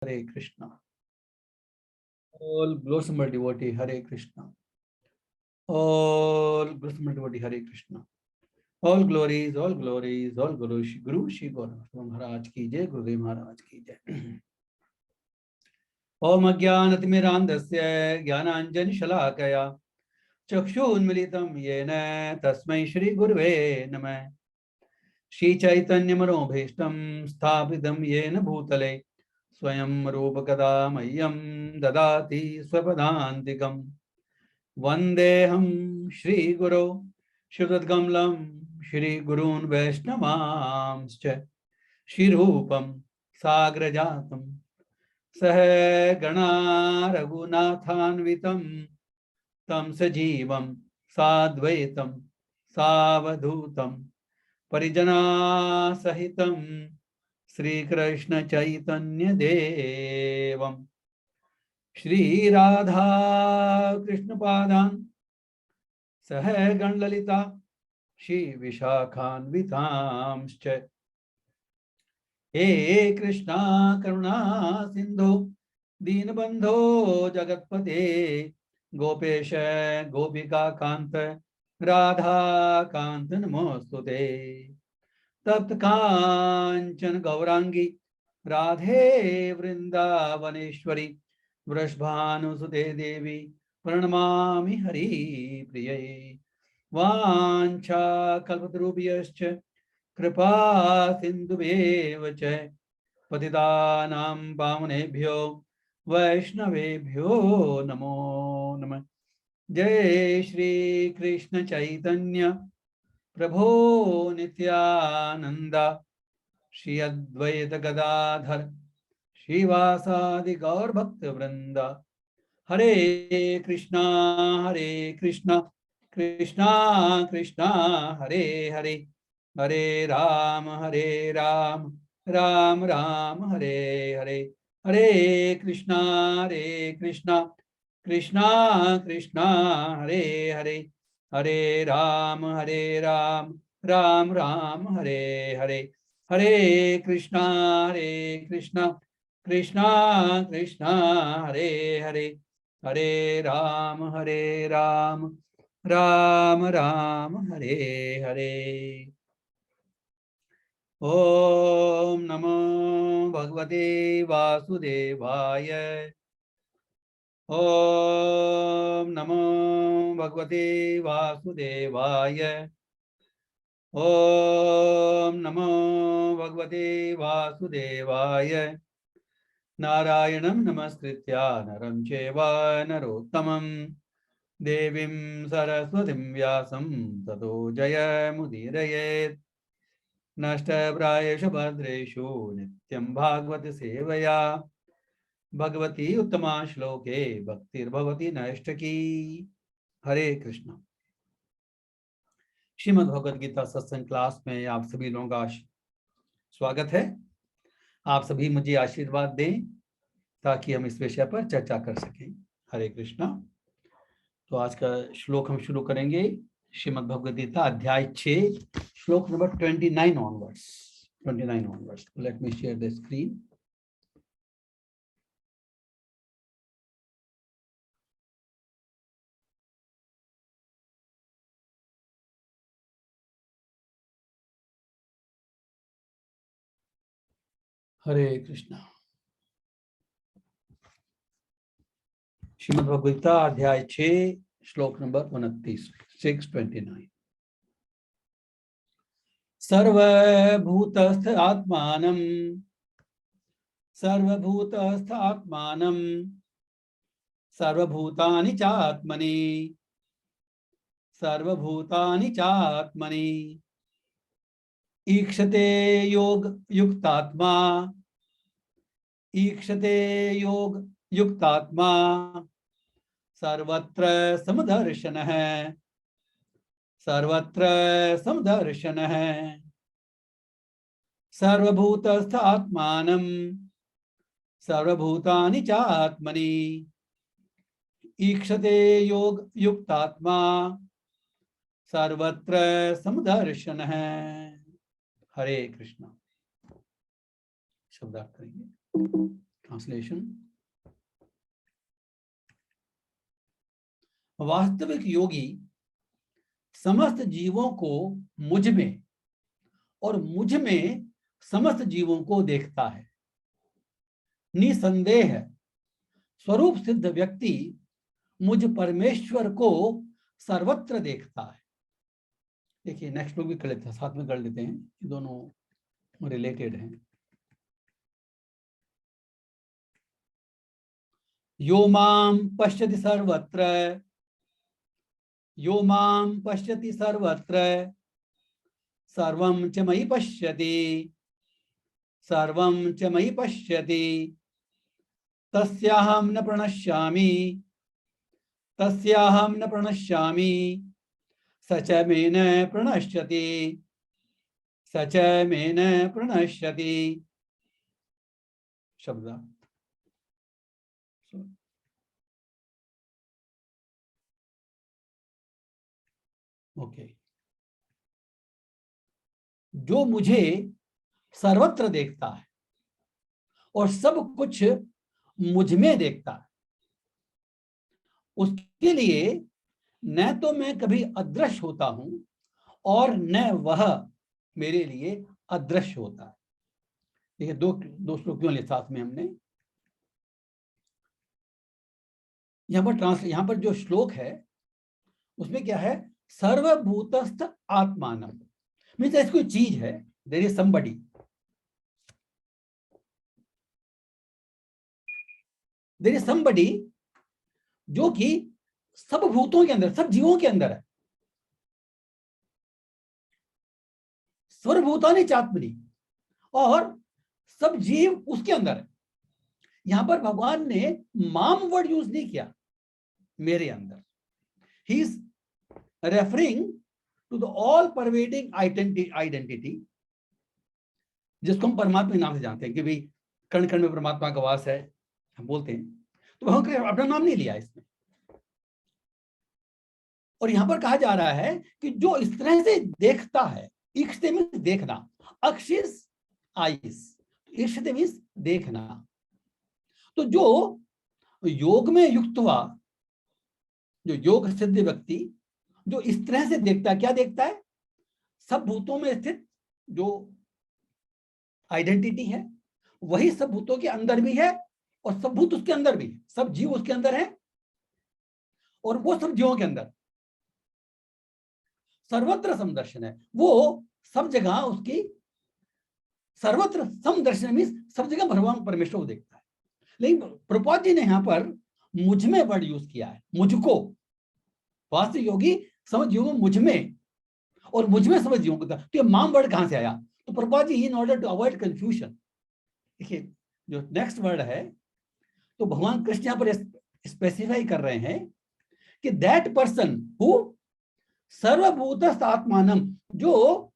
Hare Krishna. All blossomed devotee, Hare Krishna. All blossomed devotee, Hare Krishna. All glories, all glories, all Guru Shri Gaura Maharaj ki jai, Gurudev Maharaj ki jai. Om Ajnanatimirandasya Jnananjana Shalakaya Chakshunmilitam Yena Tasmai Shri Gurave Namah. Shri Chaitanya Manobhishtam Sthapitam Yena Bhutale Swayam Rupakada Mayyam Dadati Swapadantikam Vandeham Shri Guru Shudadgamlam Shri Gurun Vaishnavamscha Shri Rupam Sagrajatam Sah Gana Raghunathanvitam Tam Sajivam Sadvaitam Savadhutam Parijana Sahitam Sri Krishna Chaitanya Devam Shri Radha Krishna Padan Sah Ganlalita Shri Vishakhanvitamscha He Krishna Karuna Sindhu Dinabandho Jagatpate Gopesha Gopika Kanta Radha Kanta Namostute Tapt Kanchan Gaurangi Radhe Vrindavaneshwari Vrashbhanusute Devi Pranamami Hari Priyaye Vancha Kalpatarubhyascha Kripa Sindhubheva cha Patitanam Pavanebhyo Vaishnavebhyo Namo Namah. Jai Shri Krishna Chaitanya Prabhu Nityananda Shri Advaita Gadadhar Shivasadi Gaur Bhakta Vrinda Hare Krishna Krishna Krishna Hare Hare Hare Ram Ram Ram Hare Hare Hare Krishna Krishna Krishna Hare Hare Hare Ram Ram Ram Hare Hare Hare Krishna Krishna Krishna Hare Hare Hare Ram Ram Ram Hare Hare. Om Namo Bhagavate Vasudevaya. Om Namo Bhagavate Vasudevaya. Om Namo Bhagavate Vasudevaya. Narayanam Namaskritya Naram Cheva Narottamam Devim Saraswatim Vyasam Tato Jaya Mudirayet Nashtabrayesha Bhadreshu Nityam Bhagavati Sevaya Bhagavati Uttama Shloke Bhaktir Bhavati Nashtaki. हरे कृष्णा। श्रीमद् भगवद गीता सत्संग class में आप सभी लोगों का स्वागत है। आप सभी मुझे आशीर्वाद दें ताकि हम इस विषय पर चर्चा कर सकें। हरे कृष्णा। तो आज का श्लोक हम शुरू करेंगे श्रीमद् भगवद गीता अध्याय 6 shlok number 29 onwards. Let me share the screen. Hare Krishna. Shrimad Bhagavad Gita अध्याय 6 श्लोक नंबर 29 629। सर्वभूतस्थ आत्मानं सर्वभूतानि चात्मनि ईक्षते योग युक्तात्मा सर्वत्र समदर्शनः सर्वभूतस्थ आत्मानं सर्वभूतानि चात्मनि ईक्षते योग युक्तात्मा सर्वत्र समदर्शनः। हरे कृष्णा। शब्दार्थ करेंगे। ट्रांसलेशन। वास्तविक योगी समस्त जीवों को मुझ में और मुझ में समस्त जीवों को देखता है। निसंदेह स्वरूप सिद्ध व्यक्ति मुझ परमेश्वर को सर्वत्र देखता है। देखिए नेक्स्ट लोग भी कर लेते हैं, साथ में कर लेते हैं, दोनों रिलेटेड हैं। यो मां पश्यति सर्वत्र, यो मां पश्यति सर्वत्र, सर्वं च मयि पश्यति, सर्वं च मयि पश्यति, तस्याहं न प्रणश्यामि, तस्याहं न प्रणश्यामि, स च मे न प्रणश्यति, स च मे न प्रणश्यति। शब्द ओके। जो मुझे सर्वत्र देखता है और सब कुछ मुझ में देखता है, उसके लिए न तो मैं कभी अदृश्य होता हूं और न वह मेरे लिए अदृश्य होता है। देखिए दो श्लोकियों लिए साथ में हमने यहाँ पर जो श्लोक है उसमें क्या है, सर्वभूतस्थ आत्मानम, मीन्स ऐसी कोई चीज है, there is somebody, there is somebody जो कि सब भूतों के अंदर, सब जीवों के अंदर है। सर्वभूतानि चात्मनि, और सब जीव उसके अंदर है। यहां पर भगवान ने माम वर्ड यूज नहीं किया, मेरे अंदर। He is referring to the all pervading identity, जिसको हम परमात्मा के नाम से जानते हैं कि भाई कण कण में परमात्मा का वास है, हम बोलते हैं। तो भगवान अपना नाम नहीं लिया इसमें। और यहां पर कहा जा रहा है कि जो इस तरह से देखता है, इक्ष्ते मीन्स देखना, अक्षिस आइस, इक्ष्ते मीन्स देखना। तो जो योग में युक्त हुआ, जो योग सिद्ध व्यक्ति जो इस तरह से देखता है, क्या देखता है, सब भूतों में स्थित जो आइडेंटिटी है वही सब भूतों के अंदर भी है और सब भूत उसके अंदर भी है, सब जीव उसके अंदर है और वो सब जीवों के अंदर सर्वत्र समदर्शन है। वो सब जगह उसकी सर्वत्र समदर्शन मीन्स सब जगह भगवान परमेश्वर को देखता है। लेकिन प्रभुपाद जी ने यहां पर मुझ में वर्ड यूज किया है, मुझको। वास्तव योगी समझ जीवों मुझ में और मुझ में समझ जीवों को। तो ये माम वर्ड कहां से आया? तो Prabhupada ji in order to avoid confusion, देखिए जो नेक्स्ट वर्ड है, तो भगवान कृष्ण यहां पर स्पेसिफाई कर रहे हैं कि दैट पर्सन हु सर्वभूतस्थ आत्मानम, जो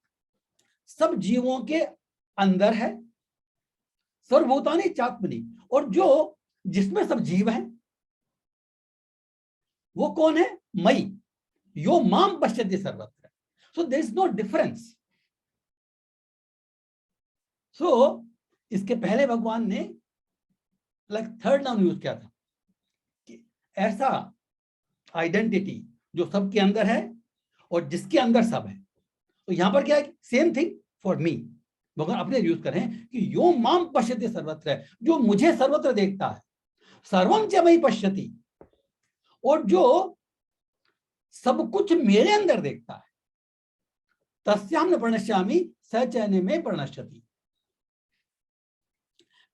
सब जीवों के अंदर है, सर्वभूतानि चात्मनि, और जो जिसमें सब जीव हैं, वो कौन है? मई, यो माम पश्यति सर्वत्र। So there is no difference. So इसके पहले भगवान ने थर्ड नाउन यूज किया था कि ऐसा आइडेंटिटी जो सबके अंदर है और जिसके अंदर सब है। तो यहां पर क्या है, सेम थिंग फॉर मी, भगवान अपने यूज कर रहे हैं कि यो माम पश्यति सर्वत्र है, जो मुझे सर्वत्र देखता है, सर्वम च मयि पश्यति, और जो सब कुछ मेरे अंदर देखता है, तस्याम न प्रणश्यामि स च में प्रणश्यति।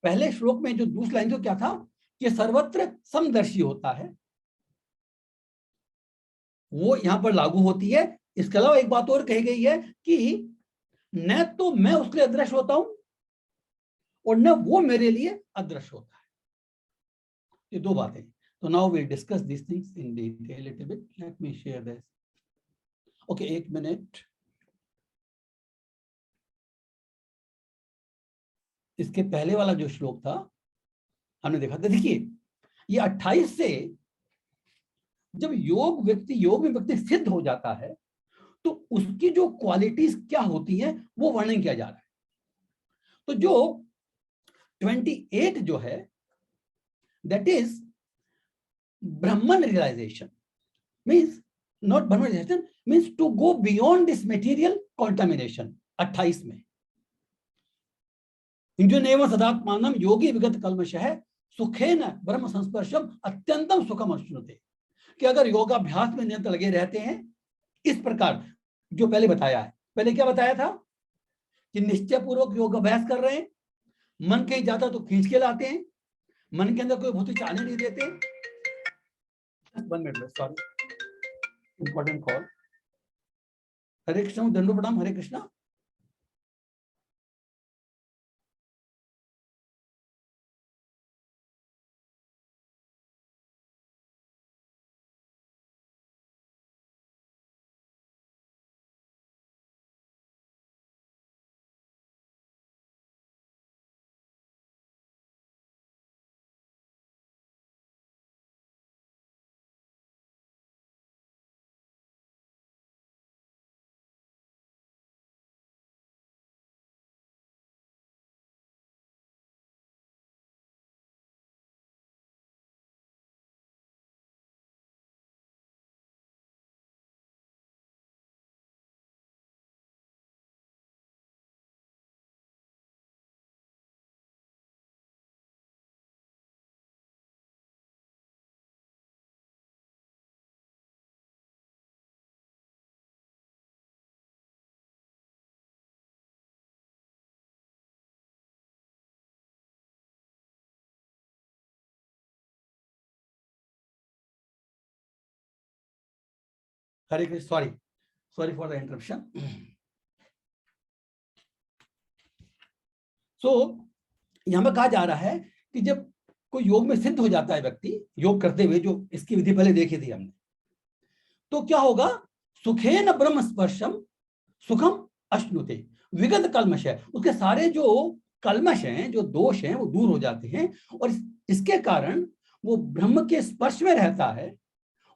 पहले श्लोक में जो दूसरी लाइन जो क्या था कि सर्वत्र समदर्शी होता है, वो यहां पर लागू होती है। इसके अलावा एक बात और कही गई है कि न तो मैं उसके लिए अदृश्य होता हूं और न वो मेरे लिए अदृश्य होता है। ये दो बातें। तो now we discuss this things in detail little bit. Let me share this. Okay, एक मिनट। इसके पहले वाला जो श्लोक था हमने देखा था, देखिए ये 28 से जब योग में व्यक्ति सिद्ध हो जाता है तो उसकी जो क्वालिटीज क्या होती है वो वर्णन किया जा रहा है। तो जो 28 जो है that is Brahman realisation. Means not Brahman realisation, means to go beyond this material contamination. 28 में इंजुनेव सदात्मानम योगी विगत कल्मषः सुखेन ब्रह्म संस्पर्शम अत्यंतम सुखम अश्नुते। कि अगर योगाभ्यास में निरंतर लगे रहते हैं इस प्रकार, जो पहले बताया है, पहले क्या बताया था कि निश्चय पूर्वक योगाभ्यास कर रहे हैं, मन कहीं जाता तो खींच के लाते हैं, मन के अंदर कोई भूत आने नहीं देते। 1 minute, sorry, important call. Hare Krishna, दंडो प्रणाम, Hare Krishna. Hare Krishna, sorry sorry for the interruption. So यहां पर कहा जा रहा है कि जब कोई योग में सिद्ध हो जाता है व्यक्ति, योग करते हुए, जो इसकी विधि पहले देखी थी हमने, तो क्या होगा, सुखेन ब्रह्म स्पर्शम सुखम अश्नुते विगत कल्मश है, उसके सारे जो कल्मश हैं, जो दोष हैं, वो दूर हो जाते हैं और इसके कारण वो ब्रह्म के स्पर्श में रहता है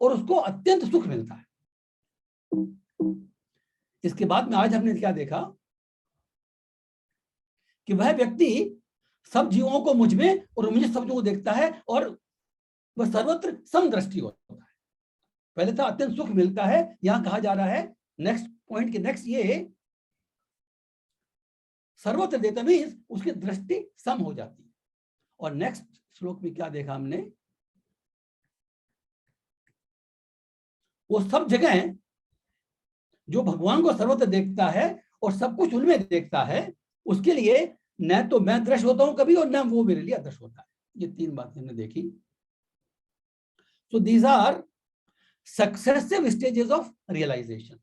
और उसको अत्यंत सुख मिलता है। इसके बाद में आज हमने क्या देखा कि वह व्यक्ति सब जीवों को मुझ में और मुझे सब जीवों को देखता है और वह सर्वत्र समदृष्टि होता है। पहले था अत्यंत सुख मिलता है, यहां कहा जा रहा है नेक्स्ट पॉइंट के नेक्स्ट ये सर्वत्र देता मीन्स उसकी दृष्टि सम हो जाती है। और नेक्स्ट श्लोक में क्या देखा हमने, वो सब जगह जो भगवान को सर्वत्र देखता है और सब कुछ उनमें देखता है, उसके लिए न तो मैं दृश्य होता हूं कभी और न वो मेरे लिए अदृश्य होता है। ये 3 बातें हमने देखी। So these are successive stages of realisation,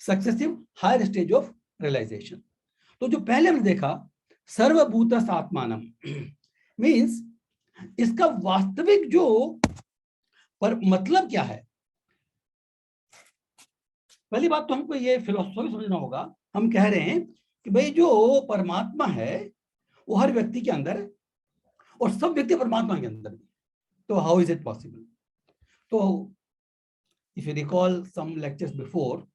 successive higher stage of realisation. तो जो पहले हमने देखा सर्वभूत आत्मानम मीन्स इसका वास्तविक जो पर मतलब क्या है। पहली बात तो हमको ये फिलोसफी समझना होगा। हम कह रहे हैं कि भाई जो परमात्मा है वो हर व्यक्ति के अंदर है और सब व्यक्ति परमात्मा के अंदर भी, तो हाउ इज इट पॉसिबल। तो if you recall some lectures before,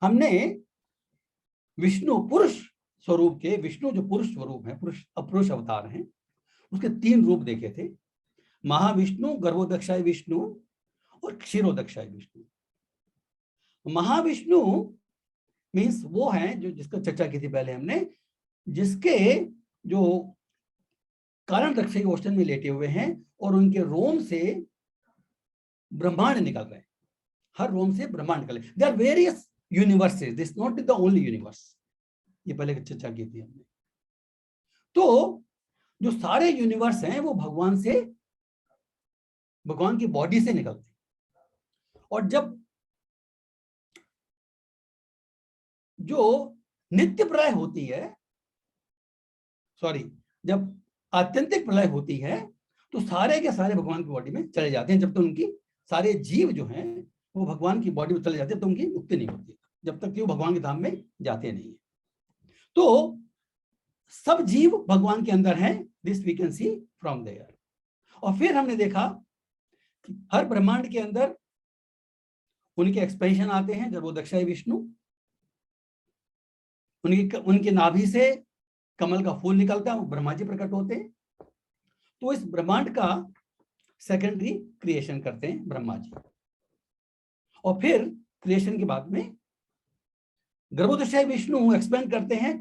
हमने विष्णु पुरुष स्वरूप के, विष्णु जो पुरुष स्वरूप है, पुरुष अपुरुष अवतार हैं, उसके 3 रूप देखे थे, महाविष्णु, गर्भोदक्षाय विष्णु और क्षीरोदक्षाय विष्णु। महाविष्णु मीन्स वो हैं जो, जिसका चर्चा की थी पहले हमने, जिसके जो कारण रक्षक ओशन में लेटे हुए हैं और उनके रोम से ब्रह्मांड निकल रहे हैं, हर रोम से ब्रह्मांड निकले। There are various universes, this not the only universe, ये पहले चर्चा की थी हमने। तो जो सारे यूनिवर्स हैं वो भगवान से, भगवान की बॉडी से निकलते हैं। और जब जो नित्य प्रलय होती है, सॉरी, जब आत्यंतिक प्रलय होती है तो सारे के सारे भगवान की बॉडी में चले जाते हैं। जब तक उनकी सारे जीव जो हैं वो भगवान की बॉडी में चले जाते हैं तो उनकी मुक्ति नहीं होती, जब तक कि वो भगवान के धाम में जाते नहीं है। तो सब जीव भगवान के अंदर हैं, this we can see from there. और फिर हमने देखा कि हर ब्रह्मांड के अंदर उनके एक्सपेंशन आते हैं, गर्भोदक्षाय विष्णु, उनकी नाभि से कमल का फूल निकलता है, वो ब्रह्मा जी प्रकट होते हैं। तो इस ब्रह्मांड का सेकेंडरी क्रिएशन करते हैं ब्रह्मा जी, और फिर क्रिएशन के बाद में गर्भोदशाई विष्णु एक्सपेंड करते हैं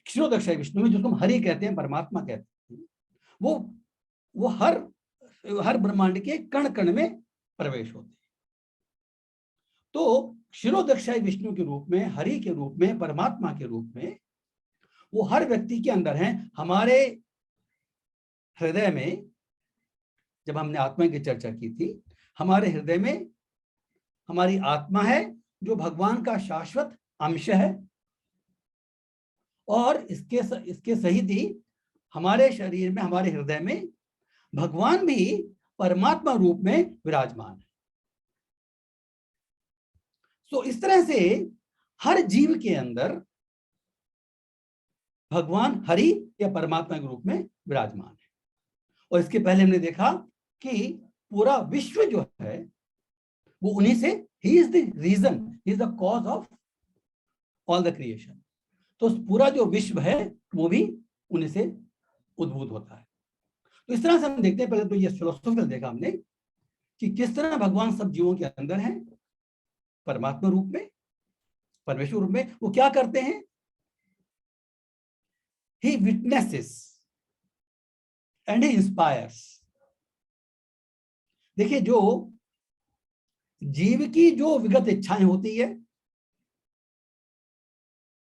क्षीरोदशाई विष्णु में, जिसको हम हरि कहते हैं, परमात्मा कहते हैं। वो हर ब्रह्मांड के कण कण में प्रवेश होते हैं। तो क्षीरोदशाई विष्णु के रूप में, हरि के रूप में, परमात्मा के रूप में वो हर व्यक्ति के अंदर हैं। हमारे हृदय में, जब हमने आत्मा की चर्चा की थी, हमारे हृदय में हमारी आत्मा है जो भगवान का शाश्वत अंश है, और इसके सहित ही हमारे शरीर में, हमारे हृदय में भगवान भी परमात्मा रूप में विराजमान है। तो इस तरह से हर जीव के अंदर भगवान हरि या परमात्मा के रूप में विराजमान है। और इसके पहले हमने देखा कि पूरा विश्व जो है वो उन्हीं से, he is the reason, he is the cause of all the creation. तो पूरा जो विश्व है वो भी उन्हीं से उद्भूत होता है। तो इस तरह से हम देखते हैं, पहले तो ये फिलोसॉफिकल देखा हमने कि किस तरह भगवान सब जीवों के अंदर हैं, परमात्मा रूप में, परमेश्वर रूप में। वो क्या करते हैं? ही विटनेसेस एंड ही इंस्पायर्स। देखिए, जो जीव की जो विगत इच्छाएं होती है,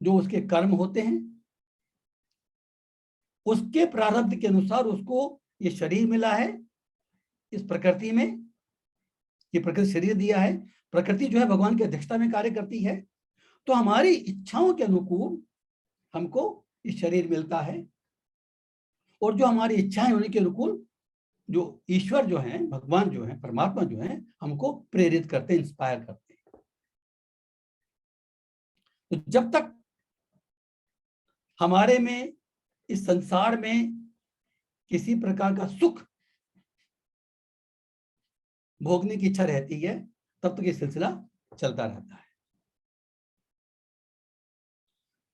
जो उसके कर्म होते हैं, उसके प्रारब्ध के अनुसार उसको ये शरीर मिला है इस प्रकृति में, ये प्रकृति शरीर दिया है। प्रकृति जो है भगवान की अध्यक्षता में कार्य करती है, तो हमारी इच्छाओं के अनुकूल हमको ये शरीर मिलता है, और जो हमारी इच्छाएं होने के अनुकूल जो ईश्वर जो है, भगवान जो है, परमात्मा जो है, हमको प्रेरित करते, इंस्पायर करते हैं। तो जब तक हमारे में, इस संसार में किसी प्रकार का सुख भोगने की इच्छा रहती है, तब तक ये सिलसिला चलता रहता है।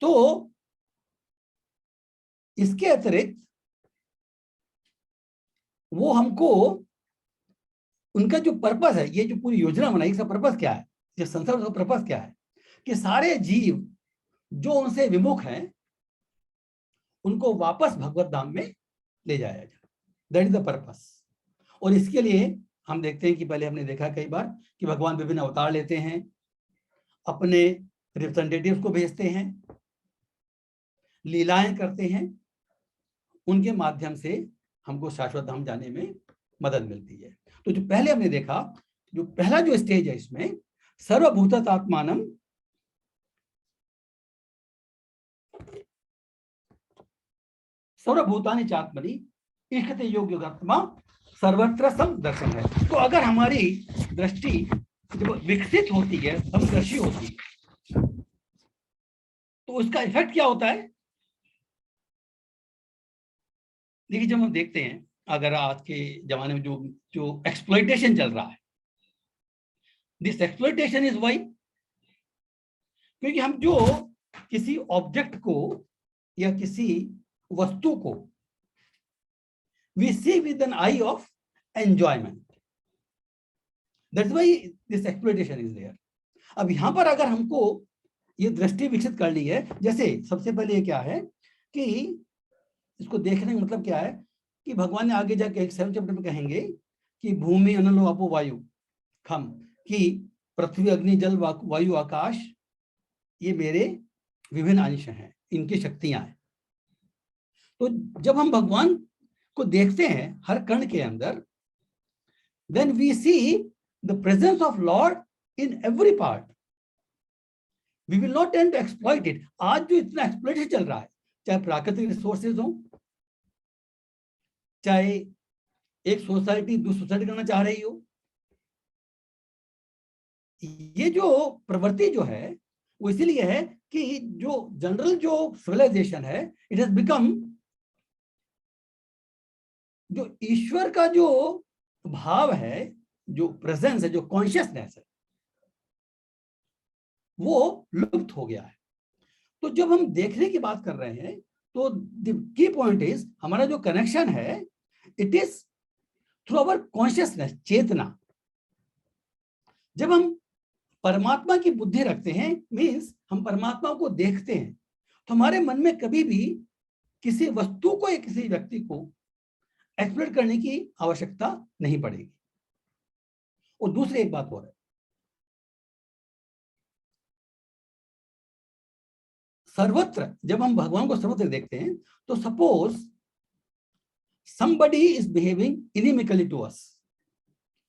तो इसके अतिरिक्त वो हमको, उनका जो पर्पस है, ये जो पूरी योजना बनाई, इसका पर्पस क्या है, ये संसार का पर्पस क्या है? कि सारे जीव जो उनसे विमुख हैं उनको वापस भगवत धाम में ले जाया जाए। That is the purpose. और इसके लिए हम देखते हैं कि पहले हमने देखा कई बार कि भगवान विभिन्न अवतार लेते हैं, अपने रिप्रेजेंटेटिव्स को भेजते हैं, लीलाएं करते हैं, उनके माध्यम से हमको शाश्वत धाम जाने में मदद मिलती है। तो जो पहले हमने देखा, जो पहला जो स्टेज है इसमें, सर्वभूतात्मानम सर्वभूतानि चात्मनि ईक्षते योग्योगात्मा सर्वत्र समदर्शन है। तो अगर हमारी दृष्टि जब विकसित होती है, समदर्शी होती है, तो उसका इफेक्ट क्या होता है? देखिए, जब हम देखते हैं, अगर आज के जमाने में जो एक्सप्लॉइटेशन चल रहा है, दिस एक्सप्लॉइटेशन इज व्हाई, क्योंकि हम जो किसी ऑब्जेक्ट को या किसी वस्तु को we see with an eye of enjoyment, that's why this exploitation is there. अब यहां पर अगर हमको ये दृष्टि विकसित कर ली है, जैसे सबसे पहले ये क्या है कि इसको देखने का मतलब क्या है कि भगवान ने आगे जाके एक 7 चैप्टर में कहेंगे कि भूमि अनलो अपो वायु खम, कि पृथ्वी अग्नि जल वायु आकाश ये मेरे विभिन्न अंश हैं, इनकी शक्तियां हैं। तो जब हम भगवान को देखते हैं हर कण के अंदर, then we see the presence of Lord in every part. We will not tend to exploit it. आज जो इतना एक्सप्लॉइटेशन चल रहा है, चाहे प्राकृतिक रिसोर्सेज हो, चाहे एक सोसाइटी दूसरी सोसाइटी करना चाह रही हो, ये जो प्रवृत्ति जो है वो इसीलिए है कि जो जनरल जो सिविलाइजेशन है, इट हैज बिकम, जो ईश्वर का जो भाव है, जो प्रेजेंस है, जो कॉन्शियसनेस है, वो लुप्त हो गया है। तो जब हम देखने की बात कर रहे हैं तो द की पॉइंट इज, हमारा जो कनेक्शन है it is through our consciousness, चेतना। जब हम परमात्मा की बुद्धि रखते हैं, मीन्स हम परमात्मा को देखते हैं, तो हमारे मन में कभी भी किसी वस्तु को या किसी व्यक्ति को एक्सप्लोर करने की आवश्यकता नहीं पड़ेगी। और दूसरी एक बात और है, सर्वत्र जब हम भगवान को सर्वत्र देखते हैं, तो suppose somebody is behaving inimically to us,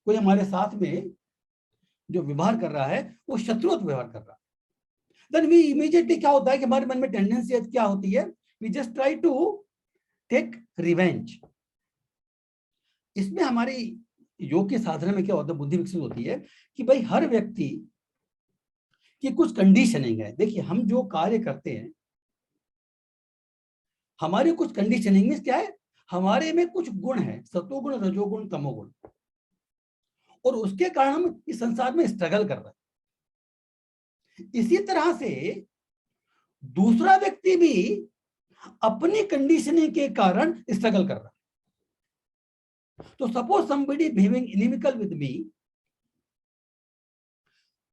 कोई हमारे साथ में जो व्यवहार कर रहा है वो शत्रुत्व व्यवहार कर रहा है, देन वी इमीडिएटली क्या होता है कि हमारे मन में टेंडेंसी क्या होती है, we just try to take revenge. इसमें हमारी योग की साधना में क्या होता है, बुद्धि विकसित होती है कि भाई हर व्यक्ति की कुछ कंडीशनिंग है। देखिए हम जो कार्य करते हैं, हमारी कुछ कंडीशनिंग में क्या है, हमारे में कुछ गुण है, सतोगुण, रजोगुण, तमोगुण, और उसके कारण हम इस संसार में स्ट्रगल कर रहे हैं। इसी तरह से दूसरा व्यक्ति भी अपनी कंडीशनिंग के कारण स्ट्रगल कर रहा है। तो suppose somebody behaving inimical with me,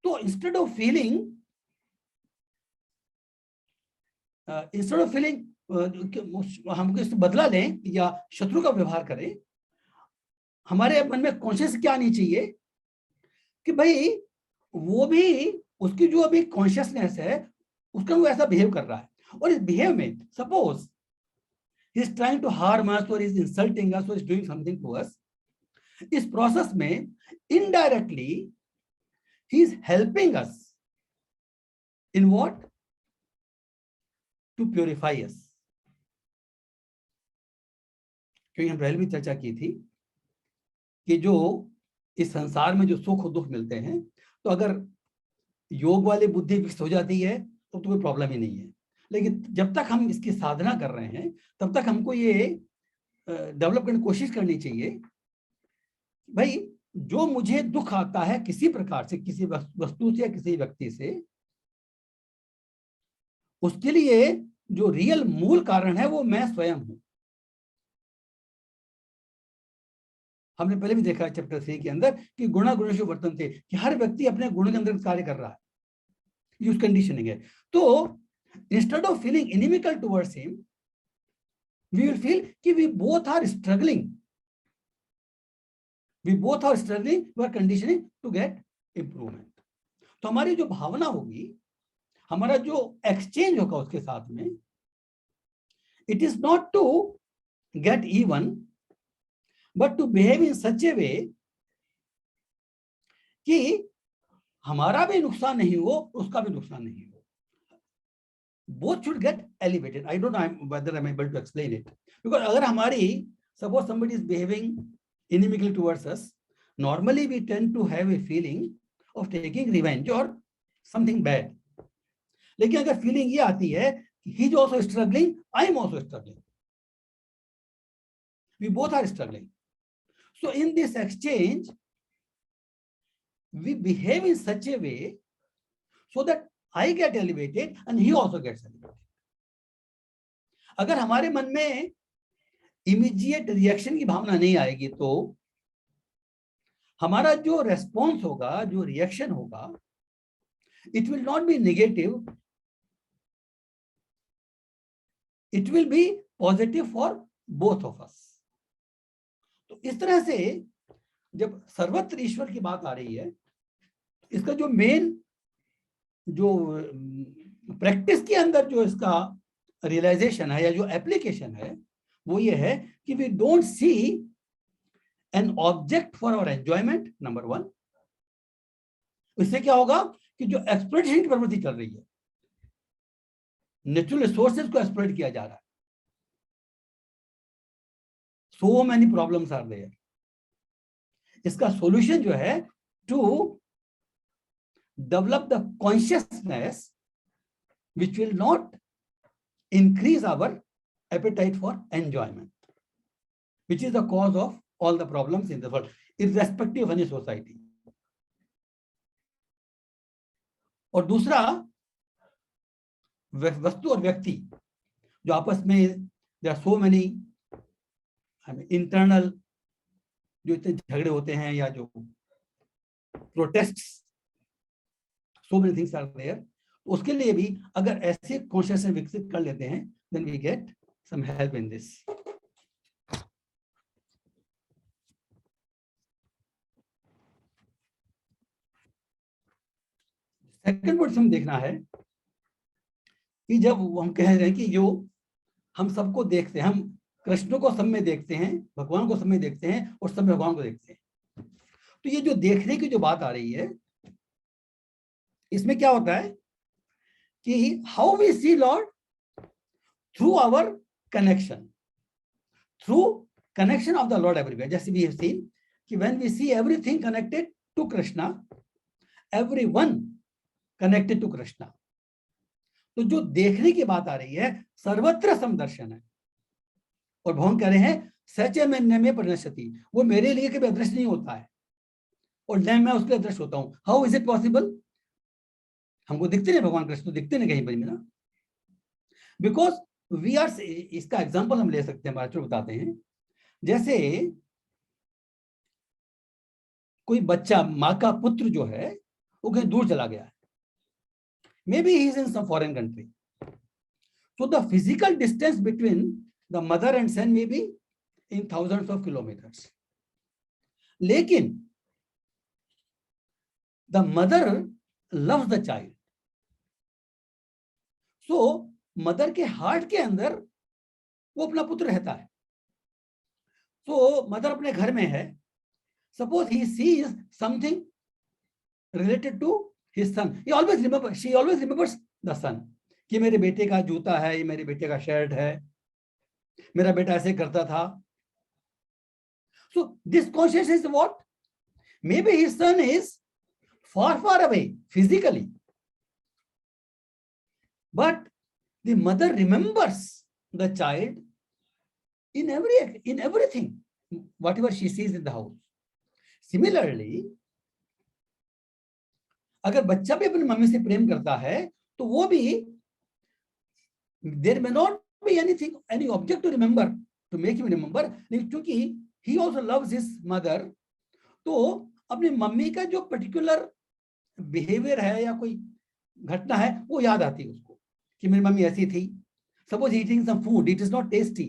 तो इंस्टेड ऑफ फीलिंग हमको इससे बदला लें या शत्रु का व्यवहार करें, हमारे मन में कॉन्शियस क्या आनी चाहिए कि भाई वो भी, उसकी जो अभी कॉन्शियसनेस है उसका वो ऐसा बिहेव कर रहा है, और इस बिहेव में suppose he is trying to harm us or is insulting us or is doing something to us, इस प्रोसेस में indirectly he is helping us in what, to purify us। क्योंकि हम पहले भी चर्चा की थी कि जो इस संसार में जो सुख और दुख मिलते हैं, तो अगर योग वाली बुद्धि विकसित हो जाती है तो कोई प्रॉब्लम ही नहीं है, लेकिन जब तक हम इसकी साधना कर रहे हैं तब तक हमको ये डेवलप करने की कोशिश करनी चाहिए, भाई जो मुझे दुख आता है किसी प्रकार से, किसी वस्तु से या किसी व्यक्ति से, उसके लिए जो रियल मूल कारण है वो मैं स्वयं हूं। हमने पहले भी देखा चैप्टर 3 के अंदर कि गुणा गुणेषु वर्तन्ते, कि हर व्यक्ति अपने गुण के अंदर कार्य कर रहा है, यूज कंडीशनिंग है। तो instead of feeling inimical towards him, we will feel कि we both are struggling, we are conditioning to get improvement. तो हमारी जो भावना होगी, हमारा जो एक्सचेंज होगा उसके साथ में, it is not to get even but to behave in such a way कि हमारा भी नुकसान नहीं हो, उसका भी नुकसान नहीं हो। Both should get elevated. I don't know whether I'm able to explain it. Because अगर हमारी, suppose somebody is behaving inimically towards us, normally we tend to have a feeling of taking revenge or something bad. लेकिन अगर feeling ये आती है he is also struggling, I am also struggling, we both are struggling. So in this exchange, we behave in such a way so that I get elevated and he also gets elevated. अगर हमारे मन में immediate reaction की भावना नहीं आएगी तो हमारा जो रेस्पॉन्स होगा, जो रिएक्शन होगा, it will not be negative, it will be positive for both of us. तो इस तरह से जब सर्वत्र ईश्वर की बात आ रही है, इसका जो मेन जो प्रैक्टिस के अंदर जो इसका रियलाइजेशन है या जो एप्लीकेशन है वो ये है कि we don't see an object for our enjoyment, number 1। इससे क्या होगा कि जो एक्सप्लॉइटेशन की प्रवृत्ति चल रही है, नेचुरल रिसोर्सेज को एक्सप्लॉइट किया जा रहा है, so many problems are there. इसका सॉल्यूशन जो है to develop the consciousness which will not increase our appetite for enjoyment, which is the cause of all the problems in the world, irrespective of any society. और दूसरा, वस्तु और व्यक्ति जो आपस में there are so many internal जो इतने झगड़े होते हैं या जो protests, so many things are there, उसके लिए भी अगर ऐसे कॉन्शियसनेस विकसित कर लेते हैं then we get some help in this. Second point हम देखना है कि जब हम कह रहे हैं कि जो हम सबको देखते हैं, हम कृष्ण को सब में देखते हैं, भगवान को सब में देखते हैं और सब भगवान को देखते हैं, तो ये जो देखने की जो बात आ रही है इसमें क्या होता है कि how we see Lord through our connection, through connection of the Lord everywhere. जैसे वी हैव सीन कि when we see everything connected to Krishna, everyone connected to Krishna, तो जो देखने की बात आ रही है सर्वत्र समदर्शन है। और भगवान कह रहे हैं सचे में न में परिणश्यति, वो मेरे लिए कभी अदृश्य नहीं होता है और न मैं उसके अदृश्य होता हूं। How is it possible? हमको दिखते नहीं, भगवान कृष्ण दिखते नहीं कहीं पर ना, बिकॉज वी आर, इसका एग्जाम्पल हम ले सकते हैं, महाराज बताते हैं, जैसे कोई बच्चा, माँ का पुत्र जो है वो कहीं दूर चला गया है, maybe he is in some foreign country, so the physical distance between the mother and son may be in thousands of kilometers, लेकिन the mother loves the child, so mother के हार्ट के अंदर वो अपना पुत्र रहता है। so mother अपने घर में है, suppose he sees something related to his son, she always remembers the son, कि मेरे बेटे का जूता है, ये मेरे बेटे का शर्ट है, मेरा बेटा ऐसे करता था। So this consciousness is what? Maybe his son is far away physically, but the mother remembers the child in everything, whatever she sees in the house. Similarly, अगर बच्चा भी अपनी मम्मी से प्रेम करता है तो वो भी, there may not be anything, any object to remember, to make him remember, लेकिन क्योंकि he also loves his mother, तो अपनी मम्मी का जो पर्टिकुलर बिहेवियर है या कोई घटना है वो याद आती है उसको कि मेरी मम्मी ऐसी थी। Suppose eating some food, it is not tasty,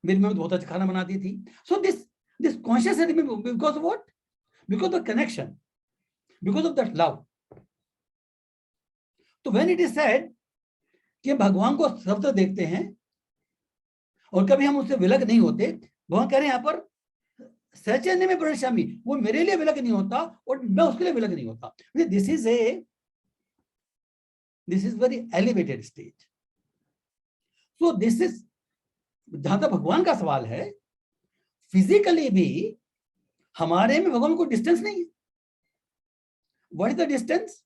मेरी मम्मी बहुत अच्छा खाना बनाती थी। So this consciousness, because of what? Because of connection, because of that love. तो व्हेन इट इज सेड कि भगवान को सर्वत्र देखते हैं और कभी हम उससे विलग नहीं होते, भगवान कह रहे हैं यहाँ पर सचैन्य में परिणश्यामि, वो मेरे लिए विलग नहीं होता और मैं उसके लिए विलग नहीं होता। This is very elevated stage. So this is, जहां तक भगवान का सवाल है, फिजिकली भी हमारे में भगवान को डिस्टेंस नहीं है। What is the distance?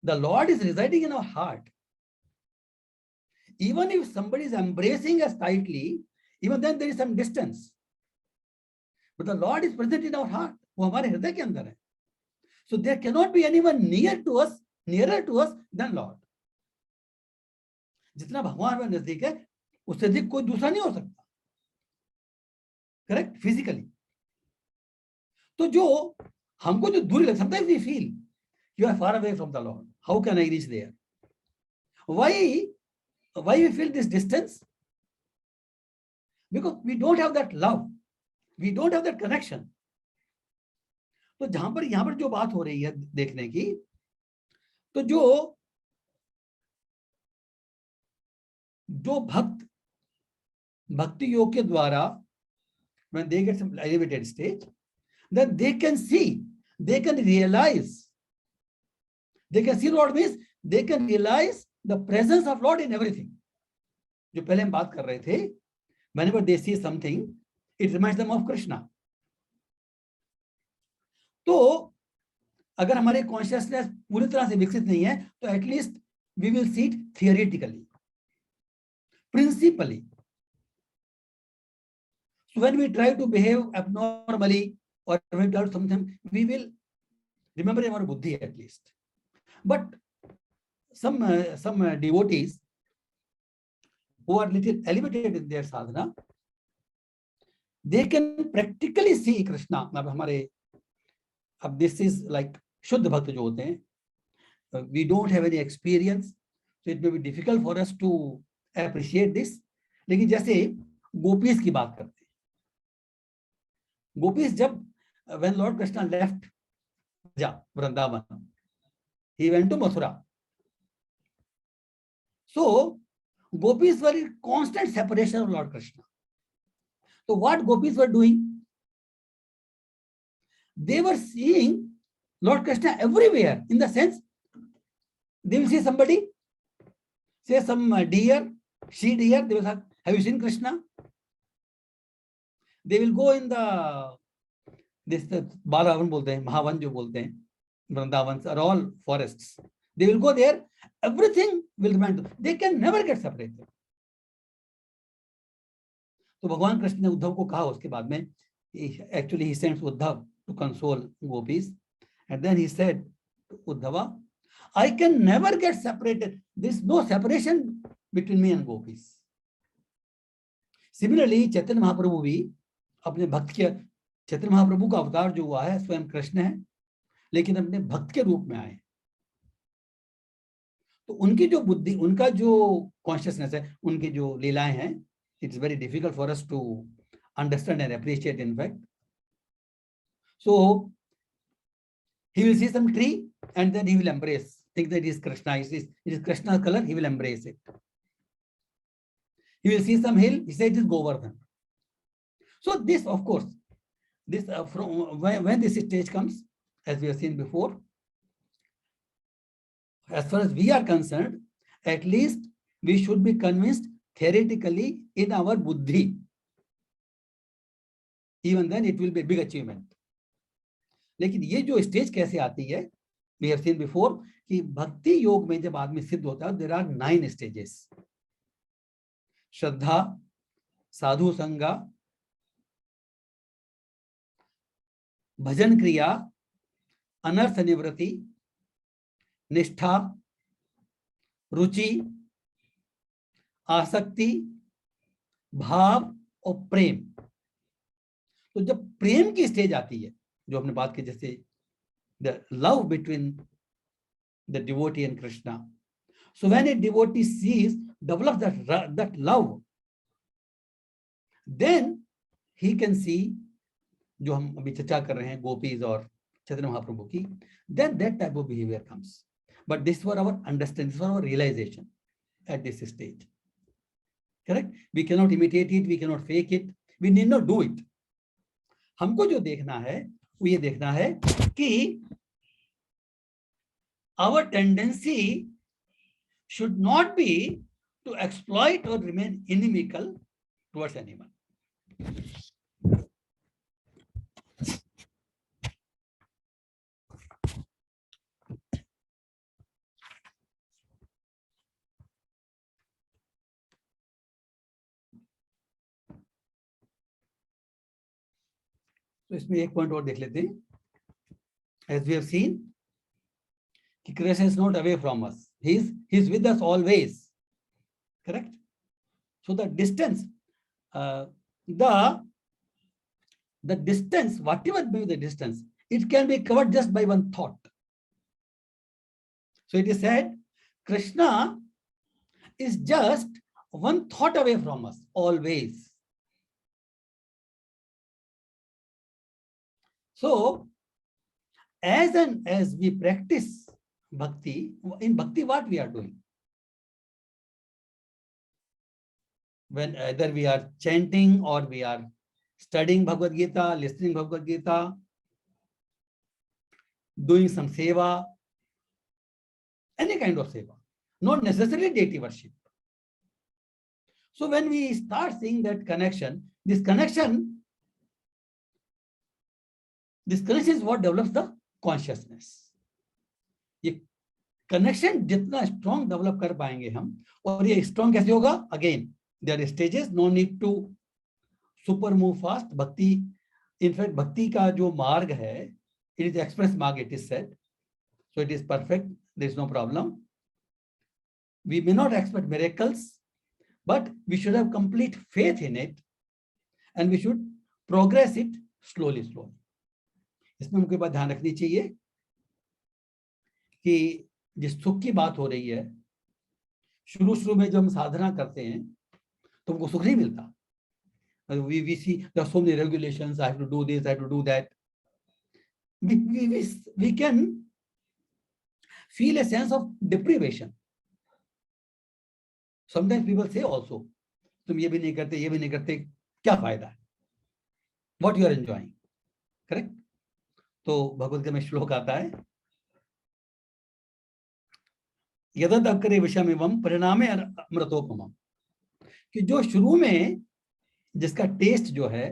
The lord is residing in our heart. Even if somebody is embracing us tightly, even then there is some distance. But the Lord is present in our heart. वो हमारे हृदय के अंदर है। So there cannot be anyone nearer to us than Lord. जितना भगवान हमारे नजदीक है उससे अधिक कोई दूसरा नहीं हो सकता। करेक्ट? फिजिकली। तो जो हमको जो दूरी लगती है, sometimes we feel you are far away from the Lord. How can I reach there? Why we feel this distance? Because we don't have that love, we don't have that connection. तो जहां पर यहां पर जो बात हो रही है देखने की, तो जो भक्ति योग के द्वारा when they get some elevated stage, then they can see, they can realize, they can see Lord means they can realize the presence of Lord in everything. जो पहले हम बात कर रहे थे, whenever they see something, it reminds them of Krishna. तो अगर हमारे कॉन्शियसनेस पूरी तरह से विकसित नहीं है तो at least we will see it theoretically, principally. So when we try to behave abnormally or when we try to something, we will remember our buddhi at least. But some devotees, who are little elevated in their sadhana, they can practically see Krishna. अब हमारे, अब this is like शुद्ध भक्त जो होते हैं, we don't have any experience, so it may be difficult for us to appreciate this. लेकिन जैसे गोपीज की बात करते हैं, गोपीज जब when Lord Krishna left Vrindavan, he went to Mathura. So gopis were in constant separation of Lord Krishna. So what gopis were doing? They were seeing Lord Krishna everywhere, in the sense they will see somebody, say some deer, she deer, they will have you seen Krishna? They will go in the this Balavan bolte hain, Mahavan jo bolte hain, Vrindavans are all forests. They will go there, everything will remain. They can never get separated. तो भगवान कृष्ण ने उद्धव को कहा उसके बाद में, actually he sends Uddhav to console gopis, and then he said to Uddhava, I can never get separated. There is no separation between me and gopis. Similarly, Chaitanya Mahaprabhu भी अपने भक्त के, चैतन्य महाप्रभु का अवतार जो हुआ है स्वयं कृष्ण है, लेकिन अपने भक्त के रूप में आए। तो उनकी जो बुद्धि, उनका जो कॉन्शियसनेस है, उनकी जो लीलाएं हैं, it's very difficult for us to understand and appreciate in fact. So he will see some tree and then he will embrace, think that it is Krishna, it is Krishna's color, he will embrace it. He will see some hill, he says it is Govardhan. So this, of course, this when this stage comes, as we have seen before, as far as we are concerned, at least we should be convinced theoretically in our buddhi. Even then it will be a big achievement. लेकिन ये जो stage कैसे आती है, we have seen before कि भक्ति योग में जब आदमी सिद्ध होता है, there are 9 stages. श्रद्धा, साधु संगा, भजन क्रिया, अनर्थ निवृत्ति, निष्ठा, रुचि, आसक्ति, भाव और प्रेम. तो जब प्रेम की स्टेज आती है, जो हमने बात की, जैसे the love between the devotee and Krishna. So when a devotee sees, develops that love, then he can see, जो हम अभी चर्चा कर रहे हैं गोपीज और चैतन्य महाप्रभु की, then that type of behavior comes. But this for our understanding, this for our realization at this stage. Correct? We cannot imitate it, we cannot fake it, we need not do it. हमको जो देखना है वो ये देखना है कि our tendency should not be to exploit or remain inimical towards anyone. तो इसमें एक पॉइंट और देख लेते हैं. As we have seen, Krishna is not away from us. He is with us always. Correct? So the distance, the distance, whatever be the distance, it can be covered just by one thought. So it is said, Krishna is just one thought away from us always. So as we practice bhakti, in bhakti what we are doing? When either we are chanting or we are studying Bhagavad Gita, listening Bhagavad Gita, doing some seva, any kind of seva, not necessarily deity worship. So when we start seeing that connection, this connection is what develops the consciousness. ये connection जितना strong develop कर पाएंगे हम, और ये strong कैसे होगा? Again, there are stages, no need to super move fast. Bhakti, in fact, bhakti का जो मार्ग है, it is express marg, it is said. So it is perfect, there is no problem. We may not expect miracles, but we should have complete faith in it and we should progress it slowly. इसमें हमको बात ध्यान रखनी चाहिए कि जिस सुख की बात हो रही है, शुरू में जब हम साधना करते हैं तो हमको सुख नहीं मिलता. We see there are so many regulations. I have to do this, I have to do that. We can feel a sense of deprivation. Sometimes people say also, तुम ये भी नहीं करते, क्या फायदा है? What you are enjoying, correct? तो भगवद गीता में श्लोक आता है, यददग्रे विषमिवं परिणामे अमृतोपमम्, कि जो शुरू में जिसका टेस्ट जो है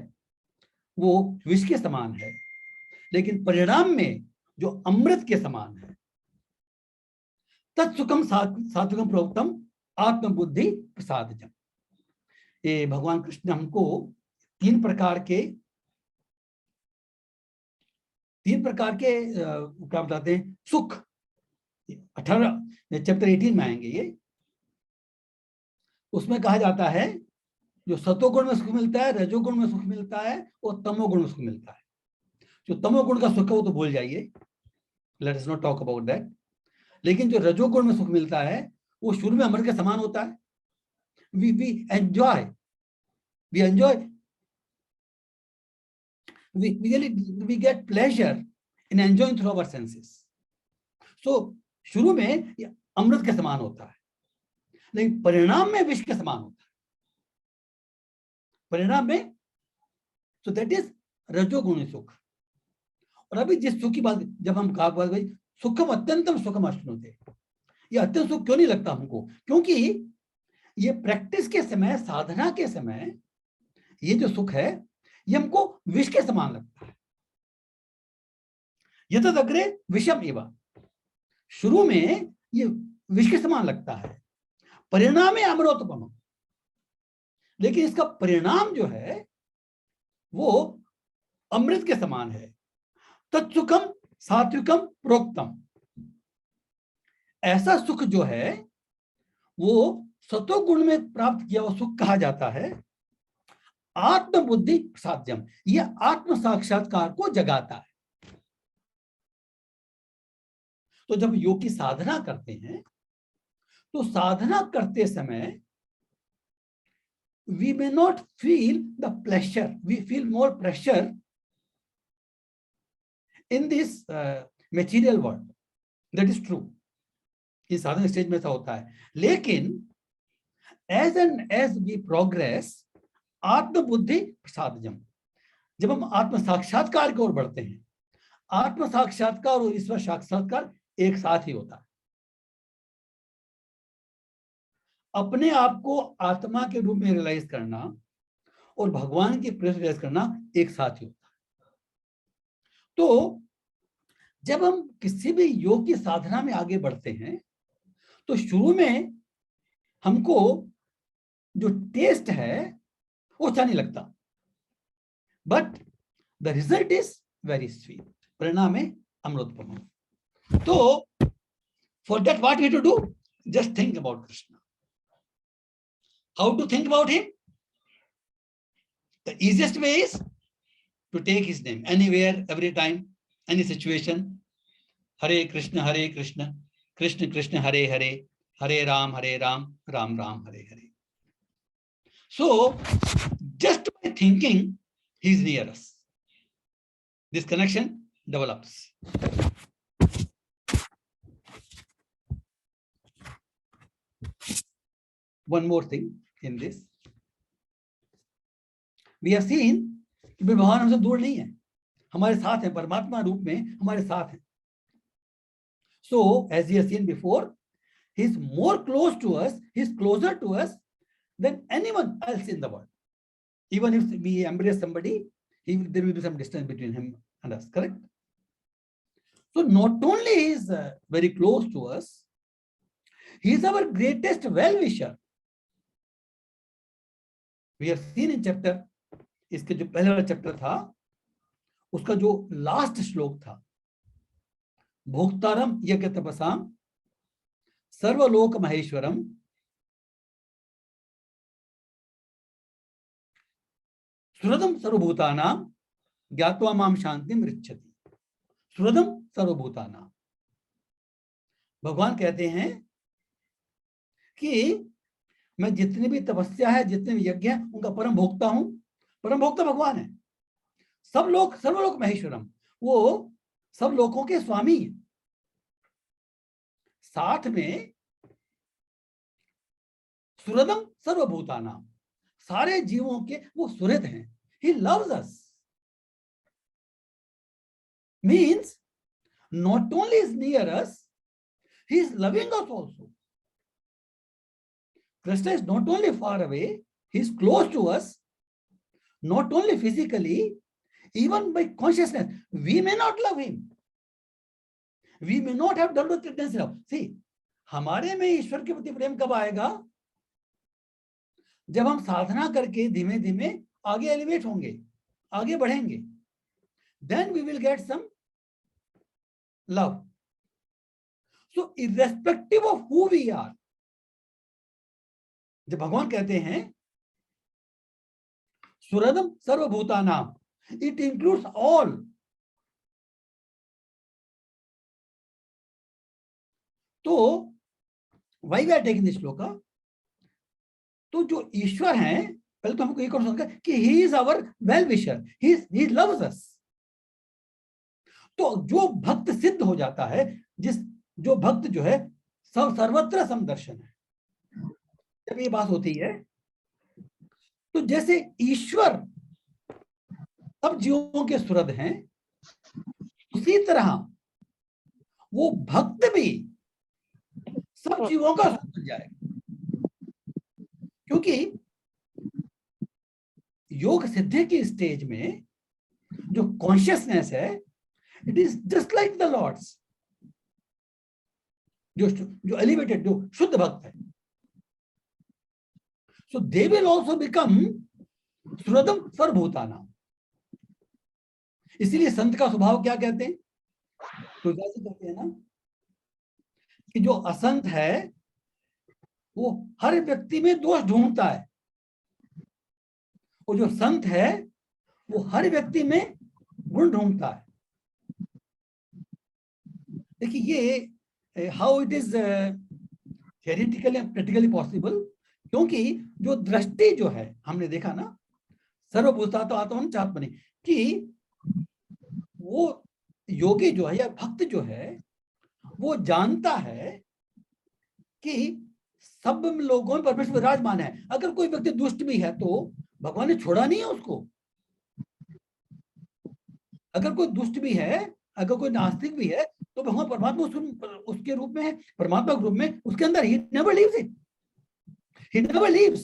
वो विष के समान है, लेकिन परिणाम में जो अमृत के समान है, तत्सुखम सात्विकम प्रोक्तम आत्मबुद्धि प्रसादजम. ये भगवान कृष्ण हमको तीन प्रकार के क्या बताते हैं सुख. 18 चैप्टर 18 में आएंगे ये. उसमें कहा जाता है जो सतोगुण में सुख मिलता है, रजोगुण में सुख मिलता है और तमोगुण में सुख मिलता है. जो तमोगुण का सुख है वो तो भूल जाइए, let us not talk about that. लेकिन जो रजोगुण में सुख मिलता है वो शुरू में अमृत के समान होता है. we enjoy, we get pleasure in enjoying through our senses. So शुरू में ये अमृत के समान होता है, लेकिन परिणाम में विष के समान होता है. परिणाम में so that is रजोगुणी सुख. और अभी जिस सुख की बात जब हम कहा भाई सुखम अत्यंतम सुखम अश्नुते, ये अत्यंत सुख क्यों नहीं लगता हमको? क्योंकि ये प्रैक्टिस के समय, साधना के समय ये जो सुख है ये हमको विष के समान लगता है. यतदग्रे विषम एव, शुरू में ये विष के समान लगता है, परिणाम में अमृतोपम, लेकिन इसका परिणाम जो है वो अमृत के समान है. तत्सुखम सात्विकम प्रोक्तम, ऐसा सुख जो है वो सतोगुण में प्राप्त किया हुआ सुख कहा जाता है आत्मबुद्धि साध्यम. यह आत्म साक्षात्कार को जगाता है. तो जब योग की साधना करते हैं तो साधना करते समय we may not feel the pleasure, we feel more pressure in this material world. That is true. इस साधना स्टेज में ऐसा होता है, लेकिन as and as we progress, आत्मबुद्धि प्रसादजम, जब हम आत्म साक्षात्कार की ओर बढ़ते हैं, आत्म साक्षात्कार और ईश्वर साक्षात्कार एक साथ ही होता है. अपने आप को आत्मा के रूप में रियलाइज करना और भगवान की प्रेजेंस रियलाइज करना एक साथ ही होता है. तो जब हम किसी भी योग की साधना में आगे बढ़ते हैं तो शुरू में हमको जो टेस्ट है वो अच्छा नहीं लगता, but the result is very sweet. परिणाम है अमृतोपम. तो for that what we to do, just think about Krishna. How to think about him? The easiest way is to take his name anywhere, every time, any situation. Hare Krishna Krishna Krishna Hare Hare, Hare Ram Ram Ram Hare Hare. So just by thinking he is near us, this connection develops. One more thing in this, we have seen कि भगवान हमसे दूर नहीं है, हमारे साथ है, परमात्मा रूप में हमारे साथ है. So as we have seen before, he is more close to us, he is closer to us than anyone else in the world. Even if we embrace somebody, there will be some distance between him and us, correct? So not only he is very close to us, he is our greatest well-wisher. We have seen in chapter, इसके जो पहला वाला chapter था उसका जो last श्लोक था, भोक्तारम यज्ञ तपसाम सर्वलोक महेश्वरम सुहृदम सर्वभूतानां ज्ञात्वा माम शांतिम ऋच्छति। सुहृदम सर्वभूतानां, भगवान कहते हैं कि मैं जितनी भी तपस्या है, जितने भी यज्ञ है, उनका परम भोक्ता हूं। परम भोक्ता भगवान है। सब लोग सर्वलोक महेश्वरम, वो सब लोगों के स्वामी है। साथ में सुहृदम सर्वभूतानां, सारे जीवों के वो सुहृद हैं। He loves us, means not only is near us, he is loving us also. Krishna is not only far away, he is close to us, not only physically, even by consciousness. We may not love him, we may not have developed the tendency of, see, हमारे में ईश्वर के प्रति प्रेम कब आएगा? जब हम साधना करके धीमे धीमे आगे एलिवेट होंगे, आगे बढ़ेंगे, then we will get some love. So irrespective of who we are, जब भगवान कहते हैं सुहृदम सर्वभूतानां, it includes all. तो why we are taking this shloka? तो जो ईश्वर हैं, पहले तो हमको एक और समझना कि he is our well wisher, he loves us. तो जो भक्त सिद्ध हो जाता है, जो भक्त जो है सर्वत्र समदर्शन है, जब ये बात होती है, तो जैसे ईश्वर सब जीवों के सुहृद हैं, उसी तरह वो भक्त भी सब जीवों का सुहृद बन जाएगा। क्योंकि योग सिद्धि की स्टेज में जो कॉन्शियसनेस है, it is just like the lord's, जो एलिवेटेड, जो शुद्ध भक्त है। So they will also become सुहृदम सर्वभूतानां। इसीलिए संत का स्वभाव क्या कहते हैं? तो जैसे कहते हैं ना कि जो असंत है वो हर व्यक्ति में दोष ढूंढता है, और जो संत है वो हर व्यक्ति में गुण ढूंढता है। देखिए ये how it is theoretically practically possible, क्योंकि जो दृष्टि जो है, हमने देखा ना सर्वभूतात्म आत्मन चात्मनि, कि वो योगी जो है या भक्त जो है वो जानता है कि सब लोगों में परमेश्वर विराजमान है। अगर कोई व्यक्ति दुष्ट भी है तो भगवान ने छोड़ा नहीं है उसको। अगर कोई दुष्ट भी है, अगर कोई नास्तिक भी है, तो भगवान परमात्मा उसके रूप में है, परमात्मा के रूप में उसके अंदर। He never leaves it, he never leaves.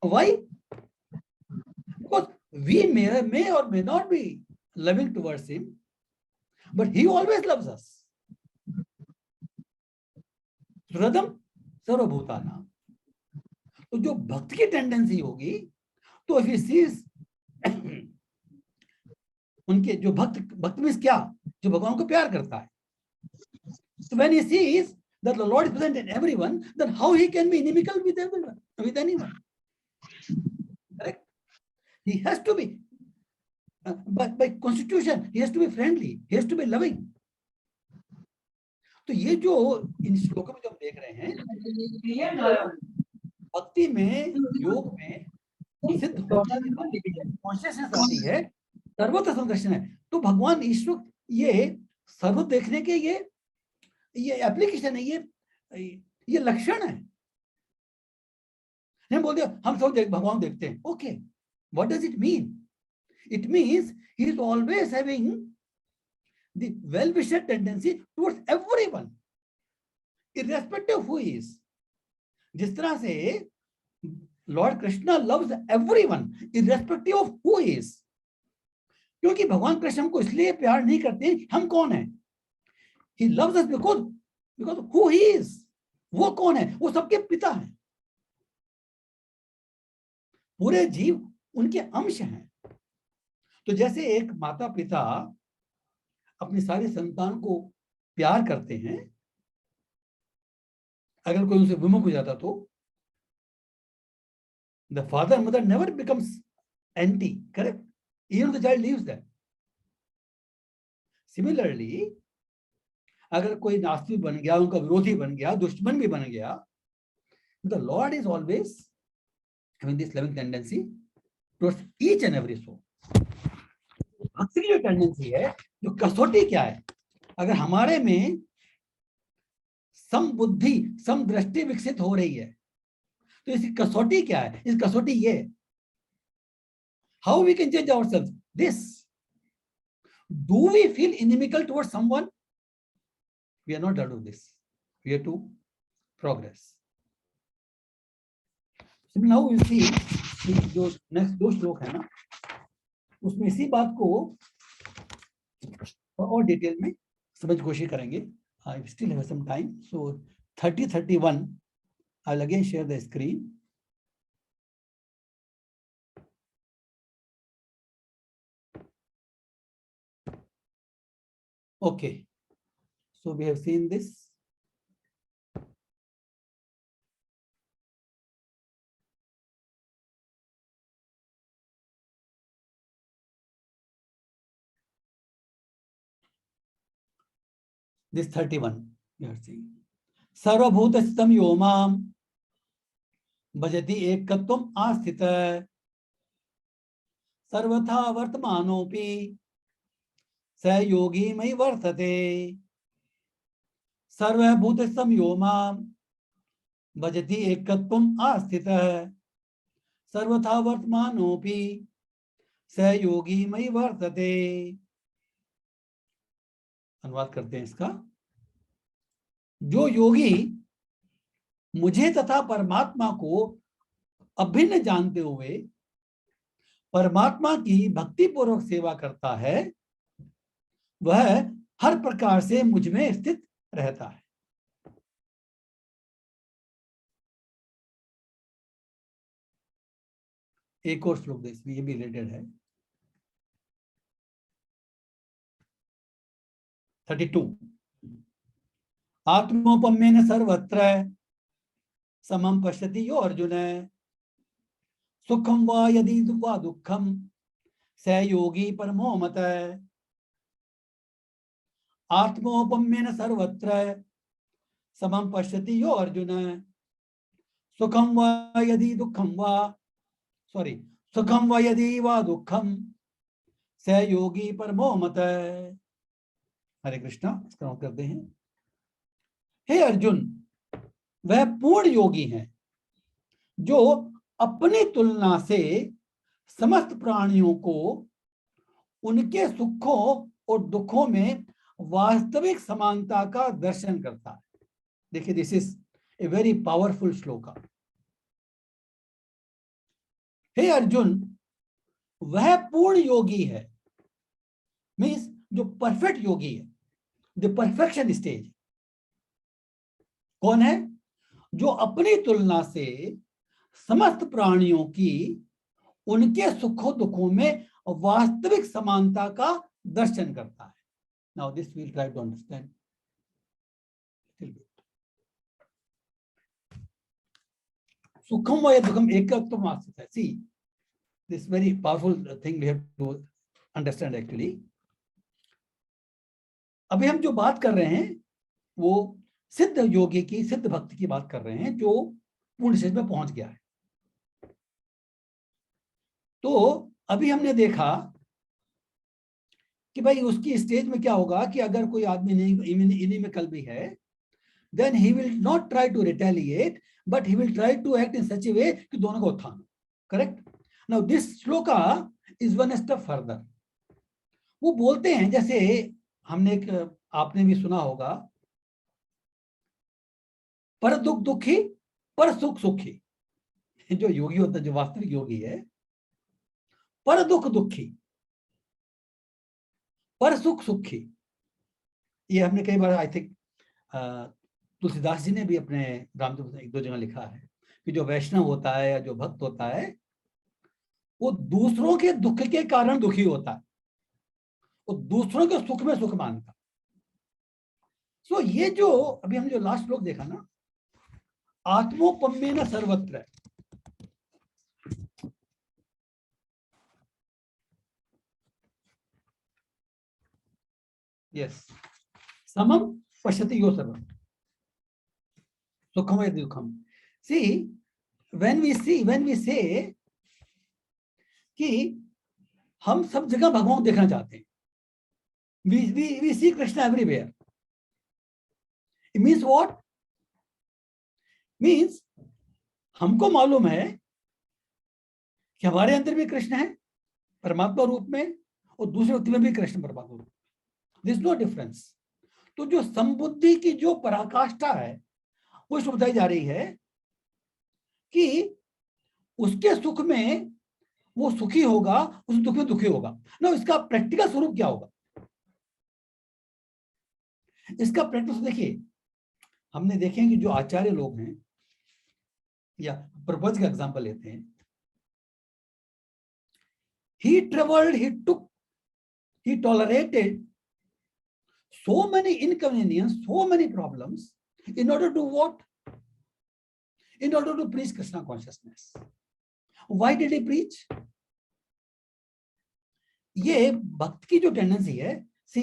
Why? Because we may or may not be loving towards him, but he always loves us. सुहृदम सर्वभूतानां। तो जो भक्त की टेंडेंसी होगी, तो if he sees उनके जो भक्त मीन्स क्या, जो भगवान को प्यार करता है, so when he sees that the Lord is present in everyone, then how he can be inimical with everyone, with anyone? Correct? He has to be, by constitution, he has to be friendly, he has to be loving. तो ये जो इन श्लोकों में जो हम देख रहे हैं, भक्ति में, योग में सिद्ध होने के बाद कॉन्शियसनेस आती है, सर्वत्र समदर्शन है। तो भगवान ईश्वर ये सर्व देखने के ये एप्लीकेशन है, ये लक्षण है। नहीं बोल दिया हम सब भगवान देखते हैं, okay, what does it mean? It means he is always having the well wisher tendency towards everyone, irrespective who is. जिस तरह से Lord Krishna loves everyone irrespective of who is. क्योंकि भगवान कृष्ण हमको इसलिए प्यार नहीं करते, हम कौन है? He loves us because who he is. वो कौन है? वो सबके पिता हैं। पूरे जीव उनके अंश हैं। तो जैसे एक माता पिता अपनी सारी संतान को प्यार करते हैं, अगर कोई उनसे विमुख हो जाता The father and mother never becomes anti, correct? Even the child leaves that. Similarly, अगर कोई नास्तिक बन गया, उनका विरोधी बन गया, दुश्मन भी बन गया, the Lord is always having this loving tendency towards each and every soul. भक्ति की जो टेंडेंसी है, जो कसौटी क्या है, अगर हमारे में समबुद्धि, समदृष्टि विकसित हो रही है, तो इसकी कसौटी क्या है? इस कसौटी ये, how we can change ourselves. This, do we feel inimical towards someone? We are not to do this. We are to progress. So now you see, जो next दो श्लोक है ना, उसमें इसी बात को और डिटेल में समझ की कोशिश करेंगे. I still have some time. So 30-31, I'll again share the screen. Okay. So we have seen this. This 31, we are seeing. सर्वभूतस्थितं यो मां भजति एकत्वम् आस्थितः सर्वथा वर्तमानोऽपि स योगी मयि वर्तते. सर्वभूतस्थितं यो मां भजति एकत्वम् आस्थितः सर्वथा वर्तमानोऽपि स योगी मयि वर्तते. अनुवाद करते हैं इसका. जो योगी मुझे तथा परमात्मा को अभिन्न जानते हुए परमात्मा की भक्ति पूर्वक सेवा करता है, वह हर प्रकार से मुझ में स्थित रहता है. एक और श्लोक इसमें ये भी रिलेटेड है. 32. आत्मोपम्येन सर्वत्र समं पश्यति यो अर्जुन सुखम वा यदि वा दुःखम स योगी परमो मतः. आत्मोपम्येन सर्वत्र समं पश्यति यो अर्जुन सुखम वा यदि दुःखम वा सुखम वा यदि वा दुःखम स योगी परमो मतः. हरे कृष्णा. इसका नाम करते हैं. हे अर्जुन, वह पूर्ण योगी है जो अपनी तुलना से समस्त प्राणियों को उनके सुखों और दुखों में वास्तविक समानता का दर्शन करता है. देखिए, this is a very powerful shloka. हे अर्जुन, वह पूर्ण योगी है, मीन्स जो परफेक्ट योगी है, द परफेक्शन स्टेज. कौन है? जो अपनी तुलना से समस्त प्राणियों की उनके सुखों दुखों में वास्तविक समानता का दर्शन करता है. Now this we'll try to understand. सुखम व दुखम एकत्वम् आस्थितः. सी, this very powerful thing we have to understand actually. अभी हम जो बात कर रहे हैं वो सिद्ध योगी की, सिद्ध भक्त की बात कर रहे हैं, जो पूर्ण स्टेज में पहुंच गया है. तो अभी हमने देखा कि भाई उसकी स्टेज में क्या होगा कि अगर कोई आदमी इनिमिकल भी है, then he will not try to retaliate, but he will try to act in such a way कि दोनों को उत्थान. Correct? Now this shloka is one step further. वो बोलते हैं, जैसे हमने आपने भी सुना होगा, पर दुख दुखी पर सुख सुखी. जो योगी होता है, जो वास्तविक योगी है, पर दुख दुखी पर सुख सुखी. ये हमने कई बार, आई थिंक तुलसीदास जी ने भी अपने रामचरित में एक दो जगह लिखा है कि जो वैष्णव होता है या जो भक्त होता है, वो दूसरों के दुख के कारण दुखी होता है, वो दूसरों के सुख में सुख मानता. सो ये जो अभी हम जो लास्ट श्लोक देखा ना, आत्मोपम्येन सर्वत्र, यस, समम पश्यति यो सर्वम सुखम व दुखम। सी when we say कि हम सब जगह भगवान को देखना चाहते हैं, we see Krishna everywhere. It means what? Means हमको मालूम है कि हमारे अंदर भी कृष्ण है परमात्मा रूप में, और दूसरे व्यक्ति में भी कृष्ण परमात्मा रूप। There is no difference. तो जो संबुद्धि की जो पराकाष्ठा है वो इसमें बताई जा रही है कि उसके सुख में वो सुखी होगा, उस दुख में दुखी होगा ना। इसका प्रैक्टिकल स्वरूप क्या होगा? इसका प्रैक्टिस देखिए, हमने देखे कि जो आचार्य लोग हैं, या प्रभुपाद का एग्जांपल लेते हैं, he traveled, he took, he tolerated so many inconveniences, so many problems in order to what? In order to preach Krishna consciousness. Why did he preach? ये भक्त की जो टेंडेंसी है, सी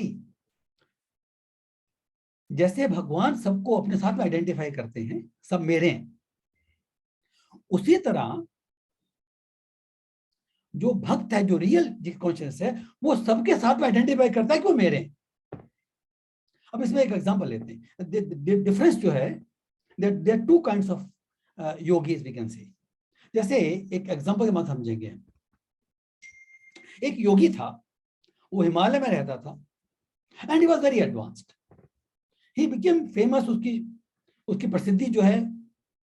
जैसे भगवान सबको अपने साथ में आइडेंटिफाई करते हैं, सब मेरे हैं, उसी तरह जो भक्त है, जो रियल कॉन्शियस है, वो सबके साथ में आइडेंटिफाई करता है कि वो मेरे हैं। अब इसमें एक एग्जांपल लेते हैं। डिफरेंस जो है, there are two kinds of yogis we can say. जैसे एक एग्जांपल के माध्यम समझेंगे। एक योगी था, वो हिमालय में रहता था, and he was very advanced. He became famous, उसकी प्रसिद्धि जो है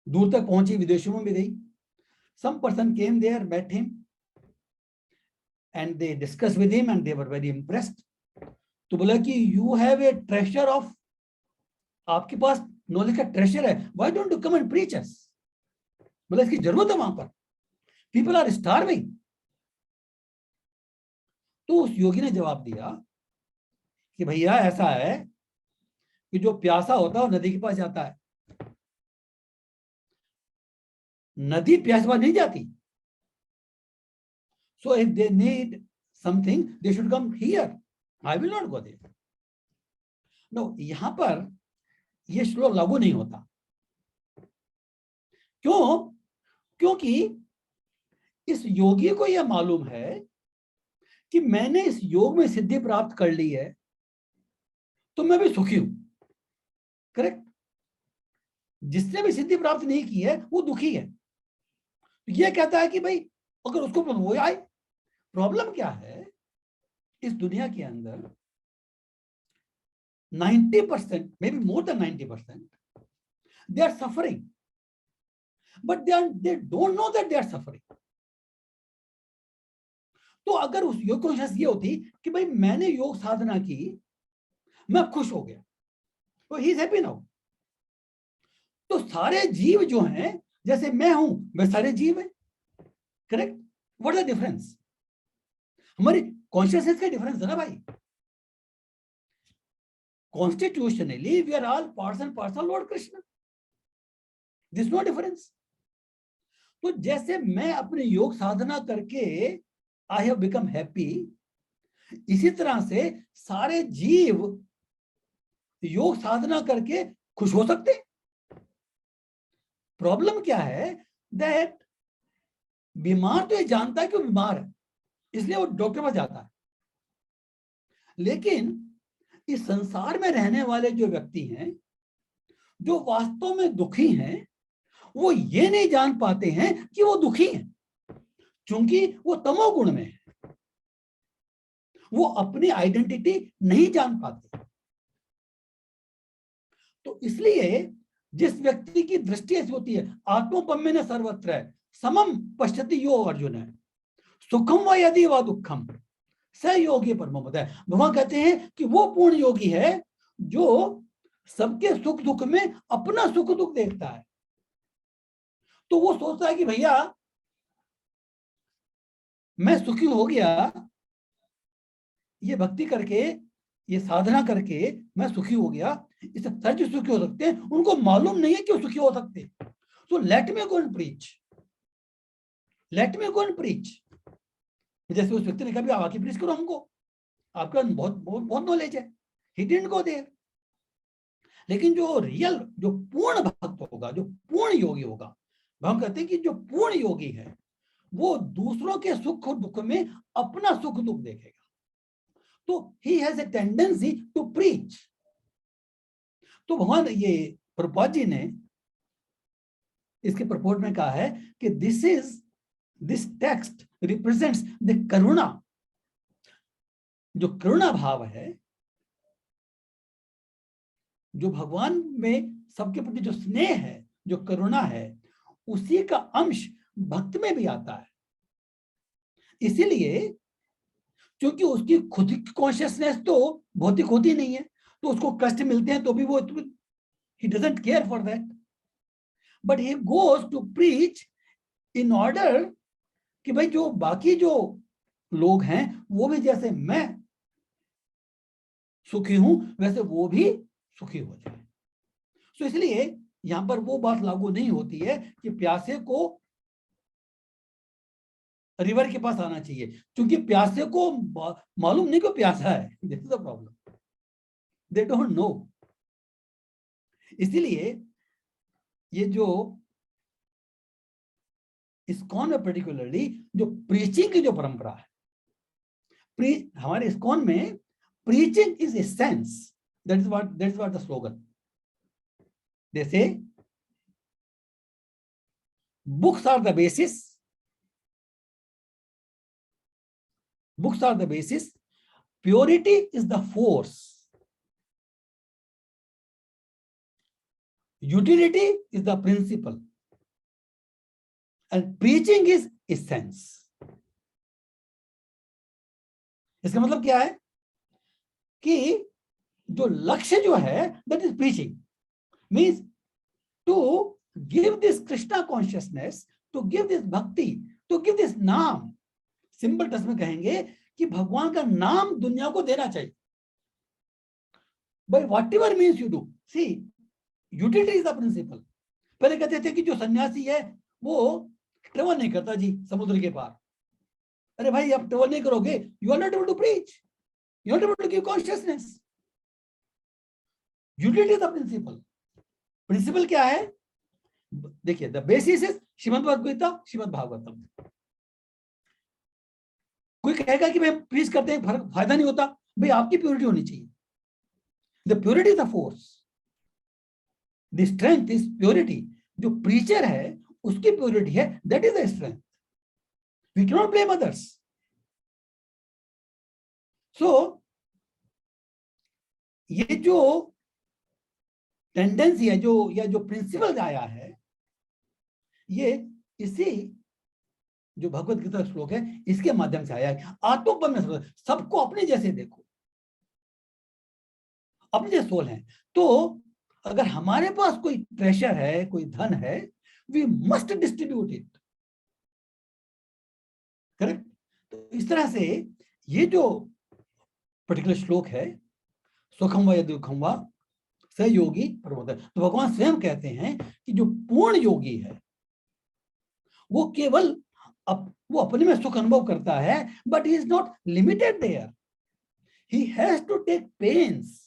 दूर तक पहुंची, विदेशों में भी गई। Some person came there, met him and they discussed with him and they were very impressed. तो बोला कि you have a treasure of, आपके पास नॉलेज का ट्रेजर है, why don't you come and preach us? बोला इसकी जरूरत है वहां पर, people are starving. तो उस योगी ने जवाब दिया कि भैया ऐसा है कि जो प्यासा होता है वो नदी के पास जाता है, नदी प्यास के पास नहीं जाती। So if they need something, they should come here. I will not go there. No, यहां पर ये श्लोक लागू नहीं होता। क्यों? क्योंकि इस योगी को यह मालूम है कि मैंने इस योग में सिद्धि प्राप्त कर ली है, तो मैं भी सुखी हूं। करेक्ट? जिसने भी सिद्धि प्राप्त नहीं की है वो दुखी है। यह कहता है कि भाई अगर उसको वो आए। प्रॉब्लम क्या है, इस दुनिया के अंदर 90%, maybe more than 90%, they are suffering, but they don't know that they are suffering. तो अगर उस योग कॉन्शियस ये होती कि भाई मैंने योग साधना की, मैं खुश हो गया, तो ही इज हैप्पी नाउ। तो सारे जीव जो हैं, जैसे मैं हूं वे सारे जीव हैं। Correct? What is the difference? हमारी कॉन्शियसनेस का डिफरेंस है ना भाई। Constitutionally we are all parts and parcel lord Krishna, this no difference. तो जैसे मैं अपने योग साधना करके आई हैव बिकम हैप्पी, इसी तरह से सारे जीव योग साधना करके खुश हो सकते। प्रॉब्लम क्या है, दैट बीमार तो ये जानता है कि वो बीमार है, इसलिए वो डॉक्टर पास जाता है। लेकिन इस संसार में रहने वाले जो व्यक्ति हैं, जो वास्तव में दुखी हैं, वो ये नहीं जान पाते हैं कि वो दुखी हैं, क्योंकि वो तमोगुण में है। वो अपनी आइडेंटिटी नहीं जान पाते। तो इसलिए जिस व्यक्ति की दृष्टि ऐसी होती है, आत्मोपम्य सर्वत्र है, समम पश्यति यो अर्जुन है, सुखम व यदि व दुखम स योगी परमोपद है। भगवान कहते हैं कि वो पूर्ण योगी है जो सबके सुख दुख में अपना सुख दुख देखता है। तो वो सोचता है कि भैया मैं सुखी हो गया, ये भक्ति करके, ये साधना करके मैं सुखी हो गया। इससे सच सुखी हो सकते हैं, उनको मालूम नहीं है कि वो सुखी हो सकते। तो let me go and preach, let me go and preach. जैसे उस व्यक्ति ने कहा, आप आके प्रीच करो हमको, आपका बहुत बहुत बहुत नॉलेज है, ही डिडंट गो देयर। लेकिन जो रियल, जो पूर्ण भक्त होगा, जो पूर्ण योगी होगा, हम कहते हैं कि जो पूर्ण योगी है वो दूसरों के सुख और दुख में अपना सुख दुख देखेगा। तो he has a tendency to preach. तो भगवान ये प्रभुपाद जी ने इसके प्रपोर्ट में कहा है कि दिस टेक्स्ट रिप्रेजेंट्स द करुणा। जो करुणा भाव है, जो भगवान में सबके प्रति जो स्नेह है, जो करुणा है, उसी का अंश भक्त में भी आता है। इसीलिए क्योंकि उसकी खुद की कॉन्शियसनेस तो भौतिक होती नहीं है, तो उसको कष्ट मिलते हैं तो भी वो he doesn't care for that, but he goes to preach in order कि भाई जो बाकी जो लोग हैं वो भी जैसे मैं सुखी हूं वैसे वो भी सुखी हो जाए। तो इसलिए यहां पर वो बात लागू नहीं होती है कि प्यासे को रिवर के पास आना चाहिए, क्योंकि प्यासे को मालूम नहीं कि प्यासा है। This is the problem, they don't know. इसीलिए ये जो इस्कॉन में पर्टिकुलरली जो प्रीचिंग की जो परंपरा है, हमारे इस्कॉन में preaching is essence, that is what the slogan. They say books are the basis, books are the basis, purity is the force, utility is the principle, and preaching is essence. इसका मतलब क्या है कि जो लक्ष्य जो है that is preaching, means to give this Krishna consciousness, to give this bhakti, to give this नाम। सिंपल टर्म्स में कहेंगे कि भगवान का नाम दुनिया को देना चाहिए। By whatever means you do, see utility is the principle. पहले कहते थे कि जो सन्यासी है वो ट्रेवल नहीं करता जी समुद्र के पार। अरे भाई आप ट्रेवल नहीं करोगे, you are not able to preach, you are not able to give consciousness. Utility is the principle. Principle क्या है? देखिए, the basis is Srimad Bhagavad Gita, Srimad Bhagavatam. कोई कहेगा कि भाई प्रीच करते हैं फायदा नहीं होता, भाई आपकी प्योरिटी होनी चाहिए। The purity is the force, the strength is purity. जो प्रीचर है उसकी प्योरिटी है, that is the strength. We can not blame others. So ये जो टेंडेंसी है, जो या जो प्रिंसिपल आया है, ये इसी जो भगवत गीता श्लोक है इसके माध्यम से आया है। आत्मोपन में सबको अपने जैसे देखो, अपने जैसे सोल है। तो अगर हमारे पास कोई ट्रेजर है, कोई धन है, we must distribute it, correct. तो इस तरह से ये जो पर्टिकुलर श्लोक है, सुखम व दुखम व सहयोगी प्रबोधन, तो भगवान स्वयं कहते हैं कि जो पूर्ण योगी है वो केवल वो अपने में सुख अनुभव करता है, but he is not limited there, he has to take pains,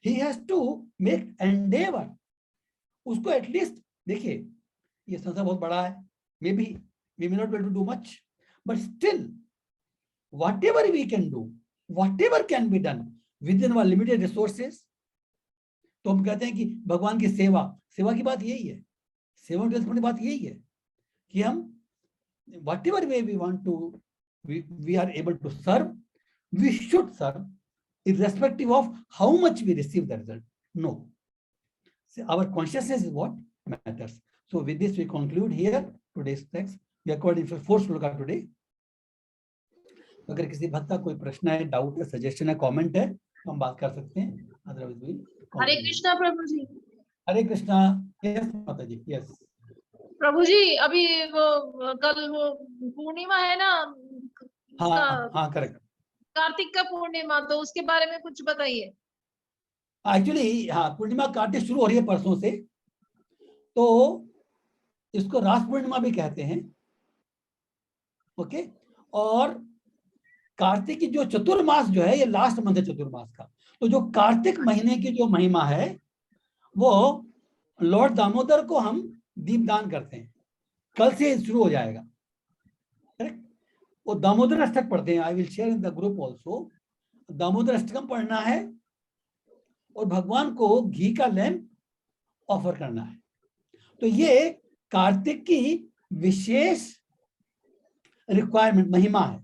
he has to make endeavor। उसको एटलीस्ट, देखिए ये संसार बहुत बड़ा है, maybe we may not be able to do much, but still whatever we can do, whatever can be done within our limited resources। तो हम कहते हैं कि भगवान की सेवा, सेवा की बात यही है, सेवा की बात यही है कि हम whatever way we want to, we are able to serve, we should serve irrespective of how much we receive the result. No, so our consciousness is what matters. So with this we conclude here today's text. We are covered in 4 shloka today. अगर किसी भक्त का कोई प्रश्न है, doubt है, suggestion है, comment है तो हम बात कर सकते हैं, अदरवाइज हरे कृष्णा प्रभु जी। हरे कृष्णा। यस माता जी, यस प्रभु जी। अभी वो कल वो पूर्णिमा है ना, हाँ करेक्ट, कार्तिक का पूर्णिमा, तो उसके बारे में कुछ बताइए। एक्चुअली हाँ, पूर्णिमा कार्तिक शुरू हो रही है परसों से, तो इसको रास पूर्णिमा भी कहते हैं, ओके। और कार्तिक की जो चतुर्मास जो है, ये लास्ट मंथ है चतुर्मास का। तो जो कार्तिक महीने की जो महिमा है, वो लॉर्ड दामोदर को हम दीपदान करते हैं। कल से शुरू हो जाएगा, करेक्ट। वो दामोदर अष्टक पढ़ते हैं, I will share in the group also. Damodar Ashtakam पढ़ना है और भगवान को घी का लैंप ऑफर करना है। तो ये कार्तिक की विशेष रिक्वायरमेंट, महिमा है।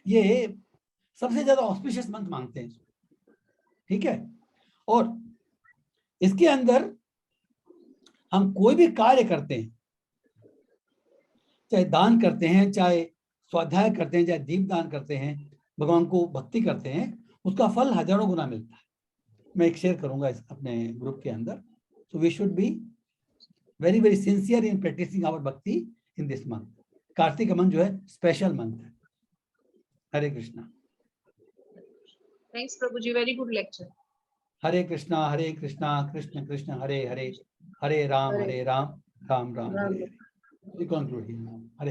ये सबसे ज्यादा ऑस्पिशियस मंथ मांगते हैं, ठीक है। और इसके अंदर हम कोई भी कार्य करते हैं, चाहे दान करते हैं, चाहे स्वाध्याय करते हैं, चाहे दीप दान करते हैं, भगवान को भक्ति करते हैं, उसका फल हजारों गुना मिलता है। मैं एक शेयर करूंगा इस अपने ग्रुप के अंदर। So we should be very very sincere in practicing our bhakti in this month. Kartik month जो है स्पेशल मंथ है। Hare Krishna. Thanks prabhu ji, very good lecture. Hare Krishna Krishna Krishna Hare Hare, Hare Ram Ram Ram Hare Hare. We conclude here now. Hare